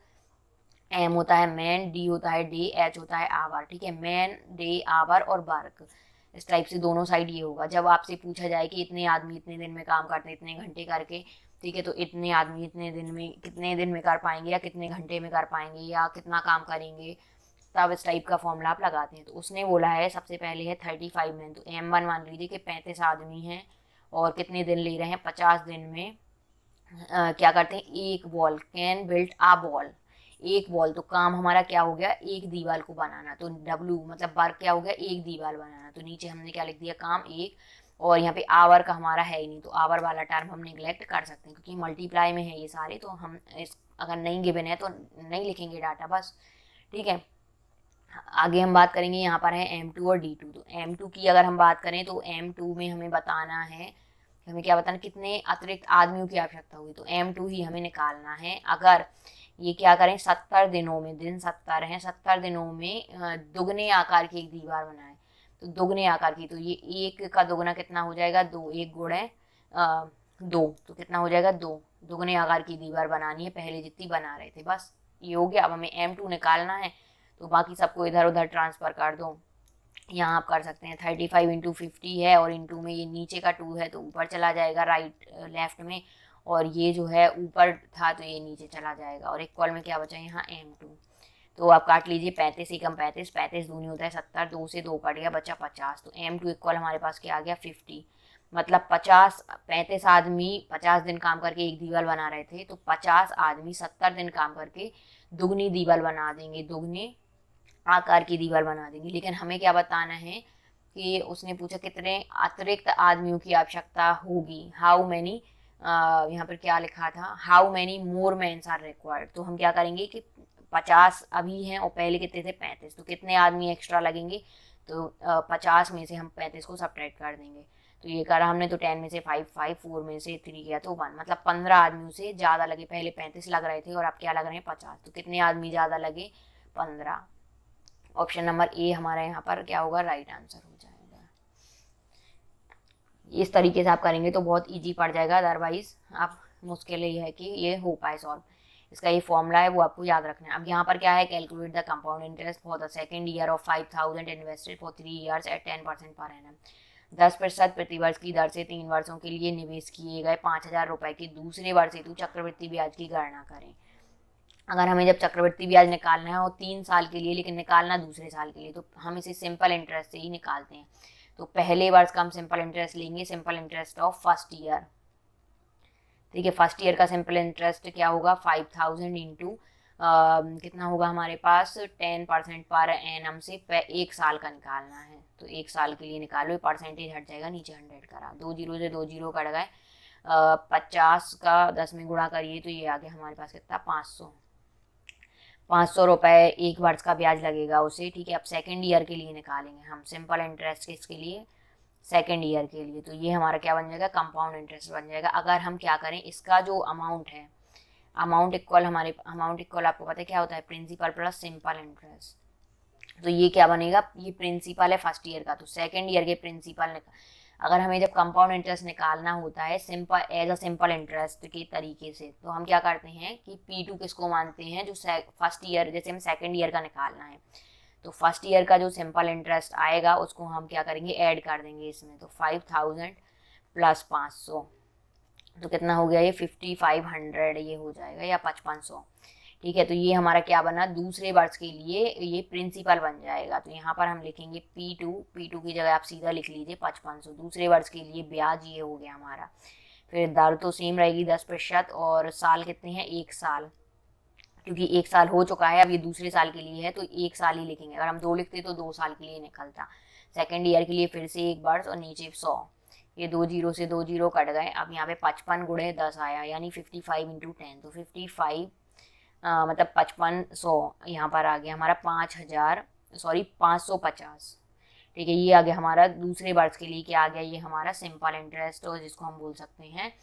M होता है मैन, D होता है डे, H होता है आवर, ठीक है, मैन डे आवर और वर्क, इस टाइप से दोनों साइड ये होगा। जब आपसे पूछा जाए कि इतने आदमी इतने दिन में काम करते हैं इतने घंटे करके, ठीक है, तो इतने आदमी इतने दिन में कितने दिन में कर पाएंगे या कितने घंटे में कर पाएंगे या कितना काम करेंगे, तब इस टाइप का फॉर्मूला आप लगाते हैं। तो उसने बोला है सबसे पहले है 35 मैन, तो M1 मान लीजिए कि 35 आदमी हैं और कितने दिन ले रहे हैं, 50 दिन में क्या करते हैं, एक wall can build a wall, एक बॉल, तो काम हमारा क्या हो गया, एक दीवार को बनाना, तो W मतलब वर्क क्या हो गया, एक दीवार बनाना, तो नीचे हमने क्या लिख दिया, काम एक, और यहाँ पे आवर का हमारा है ही नहीं, तो आवर वाला टर्म हम निगलेक्ट कर सकते हैं क्योंकि मल्टीप्लाई में है ये सारे, तो हम इस अगर नहीं गिवन है तो नहीं लिखेंगे डाटा बस, ठीक है। आगे हम बात करेंगे, यहाँ पर है M2 और D2, तो M2 की अगर हम बात करें तो M2 में हमें बताना है, हमें क्या बताना, कितने अतिरिक्त आदमियों की आवश्यकता होगी, तो M2 ही हमें निकालना है। अगर ये क्या करें, 70 दिनों में, दिन 70 हैं, 70 दिनों में दुगने आकार की एक दीवार बनाए, तो दुगने आकार की, तो ये एक का दुगना कितना हो जाएगा, दो, एक गुणे दो, तो कितना हो जाएगा, दो, दुगने आकार की दीवार बनानी है, पहले जितनी बना रहे थे, बस ये हो गया। अब हमें M2 निकालना है, तो बाकी सबको इधर उधर ट्रांसफ़र कर दो। यहाँ आप कर सकते हैं 35 इंटू 50 है, और इंटू में ये नीचे का 2 है तो ऊपर चला जाएगा राइट लेफ्ट में, और ये जो है ऊपर था तो ये नीचे चला जाएगा, और इक्वल में क्या बचा यहाँ M2, तो आप काट लीजिए 35 एकम 35, 35 दूनी होता है 70, 2 से 2 कट गया, बचा 50, तो M2 इक्वल हमारे पास क्या आ गया 50, मतलब 35 आदमी 50 दिन काम करके एक दीवार बना रहे थे, तो 50 आदमी 70 दिन काम करके दुगनी दीवार बना देंगे, दुगने आकार की दीवार बना देंगे। लेकिन हमें क्या बताना है कि उसने पूछा कितने अतिरिक्त आदमियों की आवश्यकता होगी, हाउ मैनी, यहाँ पर क्या लिखा था, how many more mans are required, तो हम क्या करेंगे कि 50 अभी हैं और पहले कितने थे 35, तो कितने आदमी एक्स्ट्रा लगेंगे, तो 50 में से हम 35 को सब्ट्रैक्ट कर देंगे, तो ये करा हमने, तो 10 में से 5 5, 4 में से 3 गया तो 1, मतलब 15 आदमियों से ज़्यादा लगे, पहले 35 लग रहे थे और अब क्या लग रहे हैं 50, तो कितने आदमी ज़्यादा लगे, 15। ऑप्शन नंबर ए हमारा यहाँ पर क्या होगा, राइट आंसर हो जाएगा। इस तरीके से आप करेंगे तो बहुत ईजी पड़ जाएगा, अदरवाइज आप मुश्किल ही है कि ये हो पाए सॉल्व। इसका ये फॉर्मूला है वो आपको याद रखना है। अब यहाँ पर क्या है, calculate the compound interest for the second year of 5000 invested for 3 years at 10% per annum. 10% प्रतिवर्ष की दर से 3 वर्षों के लिए निवेश किए गए 5000 रुपये के दूसरे वर्ष हेतु चक्रवृद्धि ब्याज की गणना करें। अगर हमें जब चक्रवृद्धि ब्याज निकालना है और 3 साल के लिए, लेकिन निकालना दूसरे साल के लिए, तो हम इसे सिंपल इंटरेस्ट से ही निकालते हैं। तो पहले वर्ष का हम सिंपल इंटरेस्ट लेंगे, simple interest of first year. ठीक है, फर्स्ट ईयर का सिंपल इंटरेस्ट क्या होगा, 5000 इंटू कितना होगा हमारे पास 10% पर एनम से 1 साल का निकालना है। तो 1 साल के लिए निकालो, परसेंटेज हट जाएगा, नीचे 100 करा, 2 जीरो से 2 जीरो कट गए, 50 का 10 में गुणा करिए तो ये आ गया हमारे पास कितना, 500 रुपये 1 वर्ष का ब्याज लगेगा उसे। ठीक है, अब सेकेंड ईयर के लिए निकालेंगे हम सिंपल इंटरेस्ट, किसके लिए, सेकेंड ईयर के लिए। तो ये हमारा क्या बन जाएगा, कंपाउंड इंटरेस्ट बन जाएगा। अगर हम क्या करें, इसका जो अमाउंट है, अमाउंट इक्वल आपको पता है क्या होता है, प्रिंसिपल प्लस सिंपल इंटरेस्ट। तो ये क्या बनेगा, ये प्रिंसिपल है फर्स्ट ईयर का, तो सेकेंड ईयर के प्रिंसिपल, अगर हमें जब कंपाउंड इंटरेस्ट निकालना होता है simple as a simple interest के तरीके से, तो हम क्या करते हैं कि P2 किसको मानते हैं, जो फर्स्ट ईयर, जैसे हम सेकेंड ईयर का निकालना है तो फर्स्ट ईयर का जो सिंपल इंटरेस्ट आएगा उसको हम क्या करेंगे, ऐड कर देंगे इसमें। तो 5000 प्लस 500 तो कितना हो गया, ये 5500 ये हो जाएगा, या 5500। ठीक है, तो ये हमारा क्या बना, दूसरे वर्ष के लिए ये प्रिंसिपल बन जाएगा। तो यहाँ पर हम लिखेंगे P2 की जगह आप सीधा लिख लीजिए 5500, दूसरे वर्ष के लिए ब्याज ये हो गया हमारा। फिर दर तो सेम रहेगी 10%, और साल कितने हैं, 1 साल, क्योंकि 1 साल हो चुका है, अब ये दूसरे साल के लिए है तो 1 साल ही लिखेंगे। अगर हम 2 लिखते तो 2 साल के लिए निकलता। सेकेंड ईयर के लिए फिर से 1 वर्ष और नीचे 100, ये 2 जीरो से 2 जीरो कट गए। अब यहाँ पे 55 गुणे 10 आया, यानी 55 इंटू 10, तो 55 मतलब 5500 यहाँ पर आ गया हमारा 550। ठीक है, ये आ गया हमारा दूसरे वर्ष के लिए, क्या आ गया, ये हमारा सिंपल इंटरेस्ट, और जिसको हम बोल सकते हैं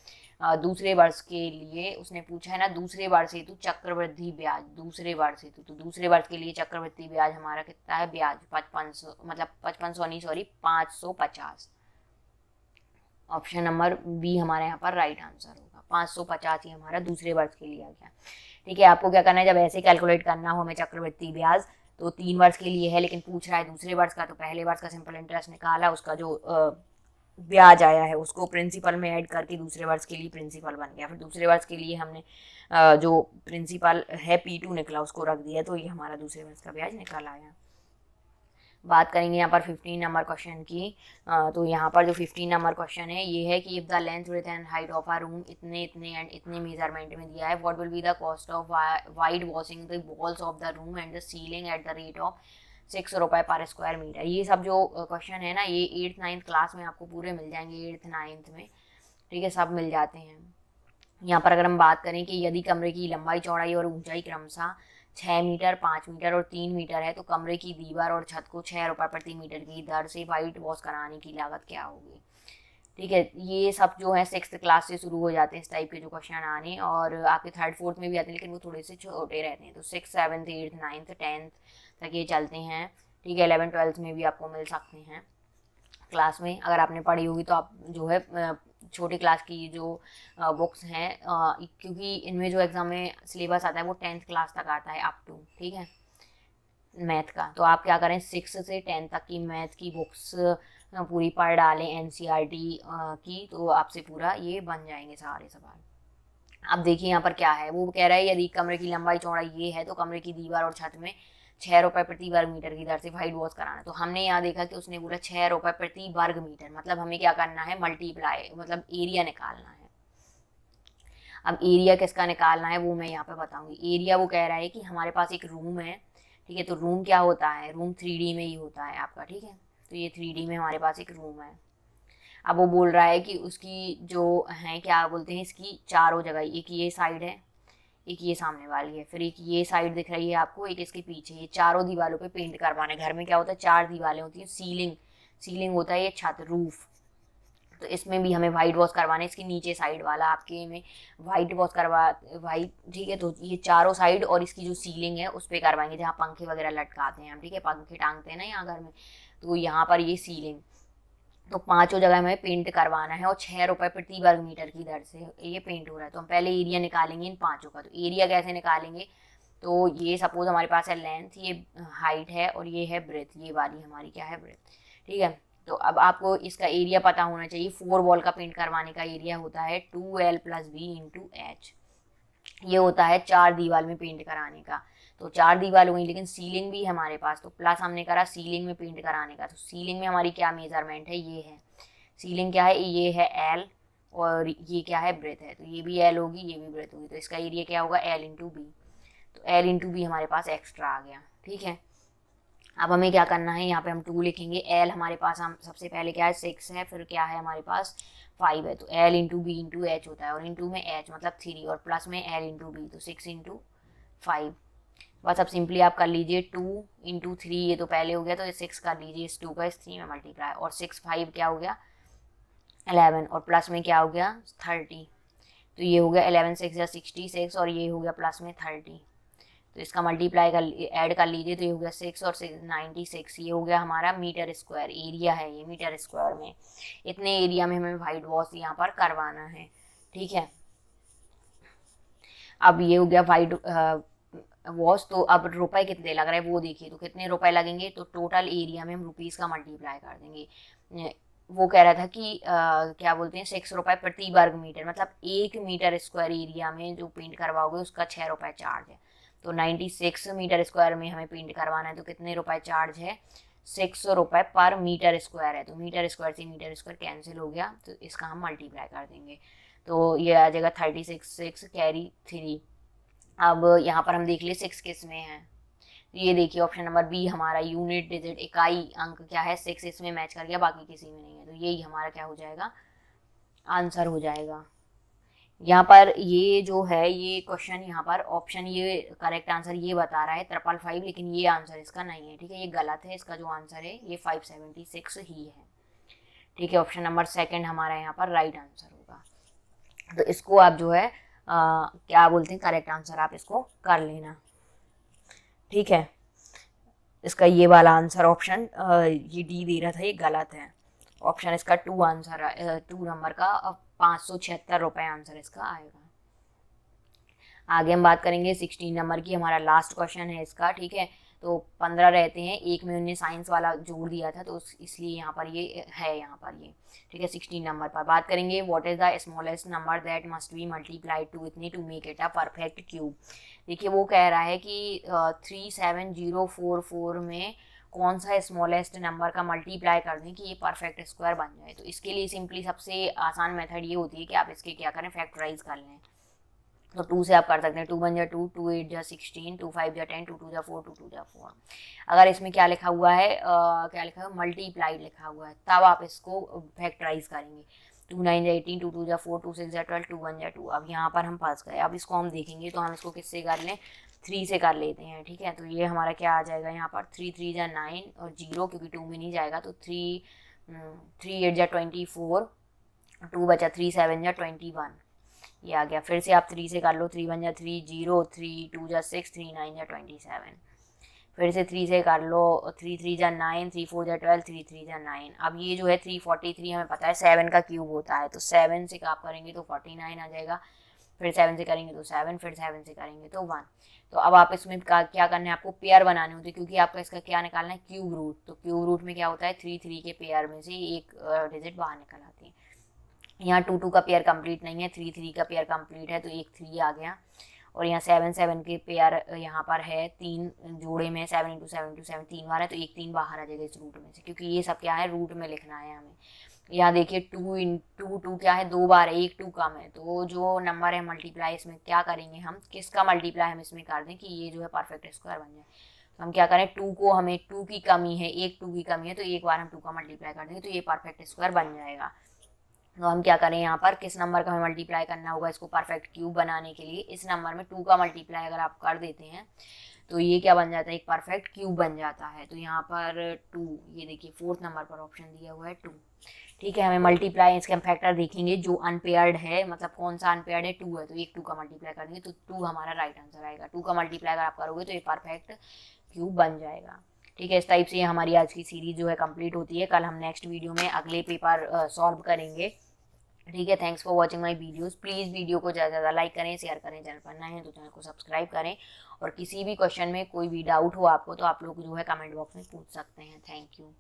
दूसरे वर्ष के लिए उसने पूछा है ना, दूसरे वर्ष हेतु चक्रवृद्धि ब्याज, दूसरे वर्ष हेतु, तो दूसरे वर्ष के लिए चक्रवृद्धि ब्याज हमारा कितना है, ब्याज 5500, मतलब 5500 नहीं सॉरी 550। ऑप्शन नंबर बी हमारे यहाँ पर राइट आंसर होगा, 550 ही हमारा दूसरे वर्ष के लिए आ गया। ठीक है, आपको क्या करना है, जब ऐसे कैलकुलेट करना हो हमें चक्रवृद्धि ब्याज, तो 3 वर्ष के लिए है लेकिन पूछ रहा है दूसरे वर्ष का, तो पहले वर्ष का सिंपल इंटरेस्ट निकाला, उसका जो ब्याज आया है उसको प्रिंसिपल में ऐड करके दूसरे वर्ष के लिए प्रिंसिपल बन गया। फिर दूसरे वर्ष के लिए हमने जो प्रिंसिपल है P2 निकला उसको रख दिया, तो ये हमारा दूसरे वर्ष का ब्याज निकल आया। बात करेंगे यहाँ पर 15 नंबर क्वेश्चन की। तो यहाँ पर जो 15 नंबर क्वेश्चन है ये है कि if the length width and height of a room इतने इतने एंड इतने मेजरमेंट में दिया है, what will be the cost of white washing the walls of the room and the ceiling at the rate of 6 रुपये पर square metre. ये सब जो क्वेश्चन है ना, ये 8th 9th क्लास में आपको पूरे मिल जाएंगे, 8th 9th में। ठीक है, सब मिल जाते हैं। यहाँ पर अगर हम बात करें कि यदि कमरे की लंबाई चौड़ाई और ऊंचाई क्रमशः 6 मीटर 5 मीटर और 3 मीटर है, तो कमरे की दीवार और छत को 6 रुपये प्रति मीटर की दर से वाइट वॉश कराने की लागत क्या होगी। ठीक है, ये सब जो है 6th क्लास से शुरू हो जाते हैं इस टाइप के जो क्वेश्चन आने, और आपके 3rd 4th में भी आते हैं लेकिन वो थोड़े से छोटे रहते हैं। तो 6th 7th 8th 9th 10th तक ये चलते हैं। ठीक है, 11th 12th में भी आपको मिल सकते हैं क्लास में, अगर आपने पढ़ी होगी तो आप जो है छोटी क्लास की जो बुक्स हैं, क्योंकि इनमें जो एग्ज़ाम में सिलेबस आता है वो 10th क्लास तक आता है अप टू। ठीक है, मैथ का, तो आप क्या करें 6 से 10 तक की मैथ की बुक्स पूरी पढ़ डालें NCERT की, तो आपसे पूरा ये बन जाएंगे सारे सवाल। अब देखिए यहाँ पर क्या है, वो कह रहा है यदि कमरे की लंबाई चौड़ाई ये है तो कमरे की दीवार और छत में 6 रुपये प्रति वर्ग मीटर की दर से वाइट वॉश कराना। तो हमने यहाँ देखा कि उसने बोला 6 रुपये प्रति वर्ग मीटर, मतलब हमें क्या करना है, मल्टीप्लाई, मतलब एरिया निकालना है। अब एरिया किसका निकालना है वो मैं यहाँ पे बताऊंगी। एरिया वो कह रहा है कि हमारे पास एक रूम है, ठीक है, तो रूम क्या होता है, रूम 3D में ही होता है आपका। ठीक है, तो ये 3D में हमारे पास एक रूम है। अब वो बोल रहा है कि उसकी जो है क्या बोलते हैं, इसकी चारों जगह, एक ये साइड है, एक ये सामने वाली है, फिर एक ये साइड दिख रही है आपको, एक इसके पीछे, ये चारों दीवारों पे पेंट करवाना है। घर में क्या होता है, 4 दीवारें होती हैं, सीलिंग होता है, ये छत रूफ, तो इसमें भी हमें वाइट वॉश करवाना है। इसके नीचे साइड वाला आपके में वाइट वॉश वाइट। ठीक है, तो ये चारों साइड और इसकी जो सीलिंग है उस पर करवाएंगे, जहाँ पंखे वगैरह लटकाते हैं हम। ठीक है, पंखे टांगते हैं ना यहाँ घर में, तो यहाँ पर ये सीलिंग, तो पांचों जगह हमें पेंट करवाना है और 6 रुपये प्रति वर्ग मीटर की दर से ये पेंट हो रहा है। तो हम पहले एरिया निकालेंगे इन पांचों का। तो एरिया कैसे निकालेंगे, तो ये सपोज हमारे पास है लेंथ, ये हाइट है और ये है ब्रेथ, ये वाली हमारी क्या है ब्रेथ, ठीक है। तो अब आपको इसका एरिया पता होना चाहिए। 4 वॉल का पेंट करवाने का एरिया होता है 2L+B इंटू एच, ये होता है 4 दीवार में पेंट कराने का। तो 4 दीवार हुई, लेकिन सीलिंग भी है हमारे पास, तो प्लस हमने करा सीलिंग में पेंट कराने का। तो सीलिंग में हमारी क्या मेजरमेंट है, ये है सीलिंग क्या है, ये है L और ये क्या है ब्रेथ है, तो ये भी L होगी ये भी ब्रेथ होगी, तो इसका एरिया क्या होगा L इंटू बी। तो L इंटू बी हमारे पास एक्स्ट्रा आ गया, ठीक है। अब हमें क्या करना है, यहाँ पे हम 2 लिखेंगे। L हमारे पास हम सबसे पहले क्या है 6 है, फिर क्या है हमारे पास 5 है, तो L into B into H होता है, और इंटू में H मतलब 3 और प्लस में L इंटू बी, तो 6 इंटू 5। बस अब सिंपली आप कर लीजिए 2 इंटू 3, ये तो पहले हो गया, तो ये 6 कर लीजिए, इस 2 का इस 3 में मल्टीप्लाई, और 6 5 क्या हो गया 11, और प्लस में क्या हो गया 30, तो ये हो गया 11 6 या 66, और ये हो गया प्लस में 30, तो इसका मल्टीप्लाई कर ऐड कर लीजिए, तो ये हो गया 6 और 6 96, ये हो गया हमारा मीटर स्क्वायर एरिया है, ये मीटर स्क्वायर में। इतने एरिया में हमें वाइट वॉश यहाँ पर करवाना है, ठीक है। अब ये हो गया वाइट वॉश। तो अब रुपए कितने लग रहे हैं वो देखिए, तो कितने रुपए लगेंगे, तो टोटल एरिया में हम रुपीज़ का मल्टीप्लाई कर देंगे। वो कह रहा था कि क्या बोलते हैं 6 रुपये प्रति वर्ग मीटर, मतलब 1 मीटर स्क्वायर एरिया में जो पेंट करवाओगे उसका 6 रुपये चार्ज है। तो 96 मीटर स्क्वायर में हमें पेंट करवाना है, तो कितने रुपए चार्ज है 600 रुपये पर मीटर स्क्वायर है। तो मीटर स्क्वायर से मीटर स्क्वायर कैंसिल हो गया, तो इसका हम मल्टीप्लाई कर देंगे, तो ये आ जाएगा 36 6 कैरी 3। अब यहाँ पर हम देख लिए 6 किस में है, तो ये देखिए ऑप्शन नंबर बी हमारा यूनिट डिजिट इकाई अंक क्या है 6 इसमें मैच कर गया, बाकी किसी में नहीं है, तो यही हमारा क्या हो जाएगा आंसर हो जाएगा। यहाँ पर ये जो है ये क्वेश्चन, यहाँ पर ऑप्शन ये करेक्ट आंसर ये बता रहा है 555, लेकिन ये आंसर इसका नहीं है, ठीक है, ये गलत है। इसका जो आंसर है ये 576 ही है, ठीक है। ऑप्शन नंबर सेकंड हमारा यहाँ पर राइट आंसर होगा। तो इसको आप जो है क्या बोलते हैं करेक्ट आंसर आप इसको कर लेना, ठीक है। इसका ये वाला आंसर ऑप्शन ये डी दे रहा था ये गलत है। ऑप्शन इसका 2 आंसर 2 नंबर का 576 रुपये आंसर इसका आएगा। आगे हम बात करेंगे 16 नंबर की, हमारा लास्ट क्वेश्चन है इसका, ठीक है। तो 15 रहते हैं, एक में उन्हें साइंस वाला जोड़ दिया था, तो इसलिए यहाँ पर ये है यहाँ पर ये, ठीक है। 16 नंबर पर बात करेंगे what is the smallest number that must be multiplied to इतनी to make it a perfect cube. देखिए वो कह रहा है कि 37044 में कौन सा स्मॉलेस्ट नंबर का मल्टीप्लाई कर दें कि ये परफेक्ट स्क्वायर बन जाए। तो इसके लिए सिंपली सबसे आसान मेथड ये होती है कि आप इसके क्या करें फैक्टराइज कर लें। तो 2 से आप कर सकते हैं, 2 1 जा 2, 2 8 जा 16, 2 5 जा 10, 2 2 जा 4, 2 2 जा 4। अगर इसमें क्या लिखा हुआ है क्या लिखा है मल्टीप्लाइड लिखा हुआ है, तब आप इसको फैक्टराइज करेंगे। 2 9 जा 18, 2 2 जा 4, 2 6 जा 12, 2 1 जा 2। अब यहाँ पर हम फंस गए। अब इसको हम देखेंगे तो हम इसको किससे कर लें 3 से कर लेते हैं, ठीक है। तो ये हमारा क्या आ जाएगा यहाँ पर 3 3 जा 9 और 0 क्योंकि 2 में नहीं जाएगा, तो 3 8 जा 24, 2 बचा 3 7 जा 21, ये आ गया। फिर से आप 3 से कर लो, 3 1 जा 3 0, 3 2 जा 6, 3 9 जा 27। फिर से 3 से कर लो, 3 3 जा 9, 3 4 जा 12, 3 3 जा 9। अब ये जो है 343 हमें पता है 7 का क्यूब होता है, तो 7 से आप करेंगे तो 49 आ जाएगा। फिर 7 से करेंगे तो 7, फिर 7 से करेंगे तो 1। तो अब आप इसमें क्या करना है आपको पेयर बनाने होते हैं, क्योंकि आपका इसका क्या निकालना है क्यूब रूट। तो क्यूब रूट में क्या होता है 3 3 के पेयर में से एक डिजिट बाहर निकल आती है। यहाँ 2 2 का पेयर कंप्लीट नहीं है, 3 3 का पेयर कंप्लीट है, तो एक 3 आ गया। और यहाँ 7 7 के पेयर यहाँ पर है 3 जोड़े में, 7 इंटू 7 इंटू 7 3 बार है, तो एक 3 बाहर आ जाएगा इस रूट में से, क्योंकि ये सब क्या है रूट में लिखना है हमें। यहाँ देखिए 2 इंटू 2 क्या है 2 बार है, एक 2 कम है, तो जो नंबर है मल्टीप्लाई इसमें क्या करेंगे हम किसका मल्टीप्लाई हम इसमें कर दें कि ये जो है परफेक्ट स्क्वायर बन जाए। तो हम क्या करें 2 को हमें 2 की कमी है, एक 2 की कमी है, तो एक बार हम 2 का मल्टीप्लाई कर देंगे तो ये परफेक्ट स्क्वायर बन जाएगा। तो हम क्या करें यहाँ पर किस नंबर का हमें मल्टीप्लाई करना होगा इसको परफेक्ट क्यूब बनाने के लिए, इस नंबर में 2 का मल्टीप्लाई अगर आप कर देते हैं तो ये क्या बन जाता है एक परफेक्ट क्यूब बन जाता है। तो यहाँ पर 2, ये देखिए 4th नंबर पर ऑप्शन दिया हुआ है 2, ठीक है। हमें मल्टीप्लाई इसके हम फैक्टर देखेंगे जो अनपेयर्ड है, मतलब कौन सा अनपेयर्ड है 2 है, तो एक 2 का मल्टीप्लाई करेंगे तो 2 हमारा राइट आंसर आएगा। 2 का मल्टीप्लाई अगर आप करोगे तो ये परफेक्ट क्यूब बन जाएगा, ठीक है, इस टाइप से हमारी आज की सीरीज जो है कंप्लीट होती है। कल हम नेक्स्ट वीडियो में अगले पेपर सॉल्व करेंगे। ठीक है, thanks for watching my videos. Please video को ज़्यादा से ज़्यादा लाइक करें, शेयर करें। चैनल पर नए हैं तो चैनल को सब्सक्राइब करें, और किसी भी क्वेश्चन में कोई भी डाउट हो आपको तो आप लोग जो है कमेंट बॉक्स में पूछ सकते हैं। Thank you.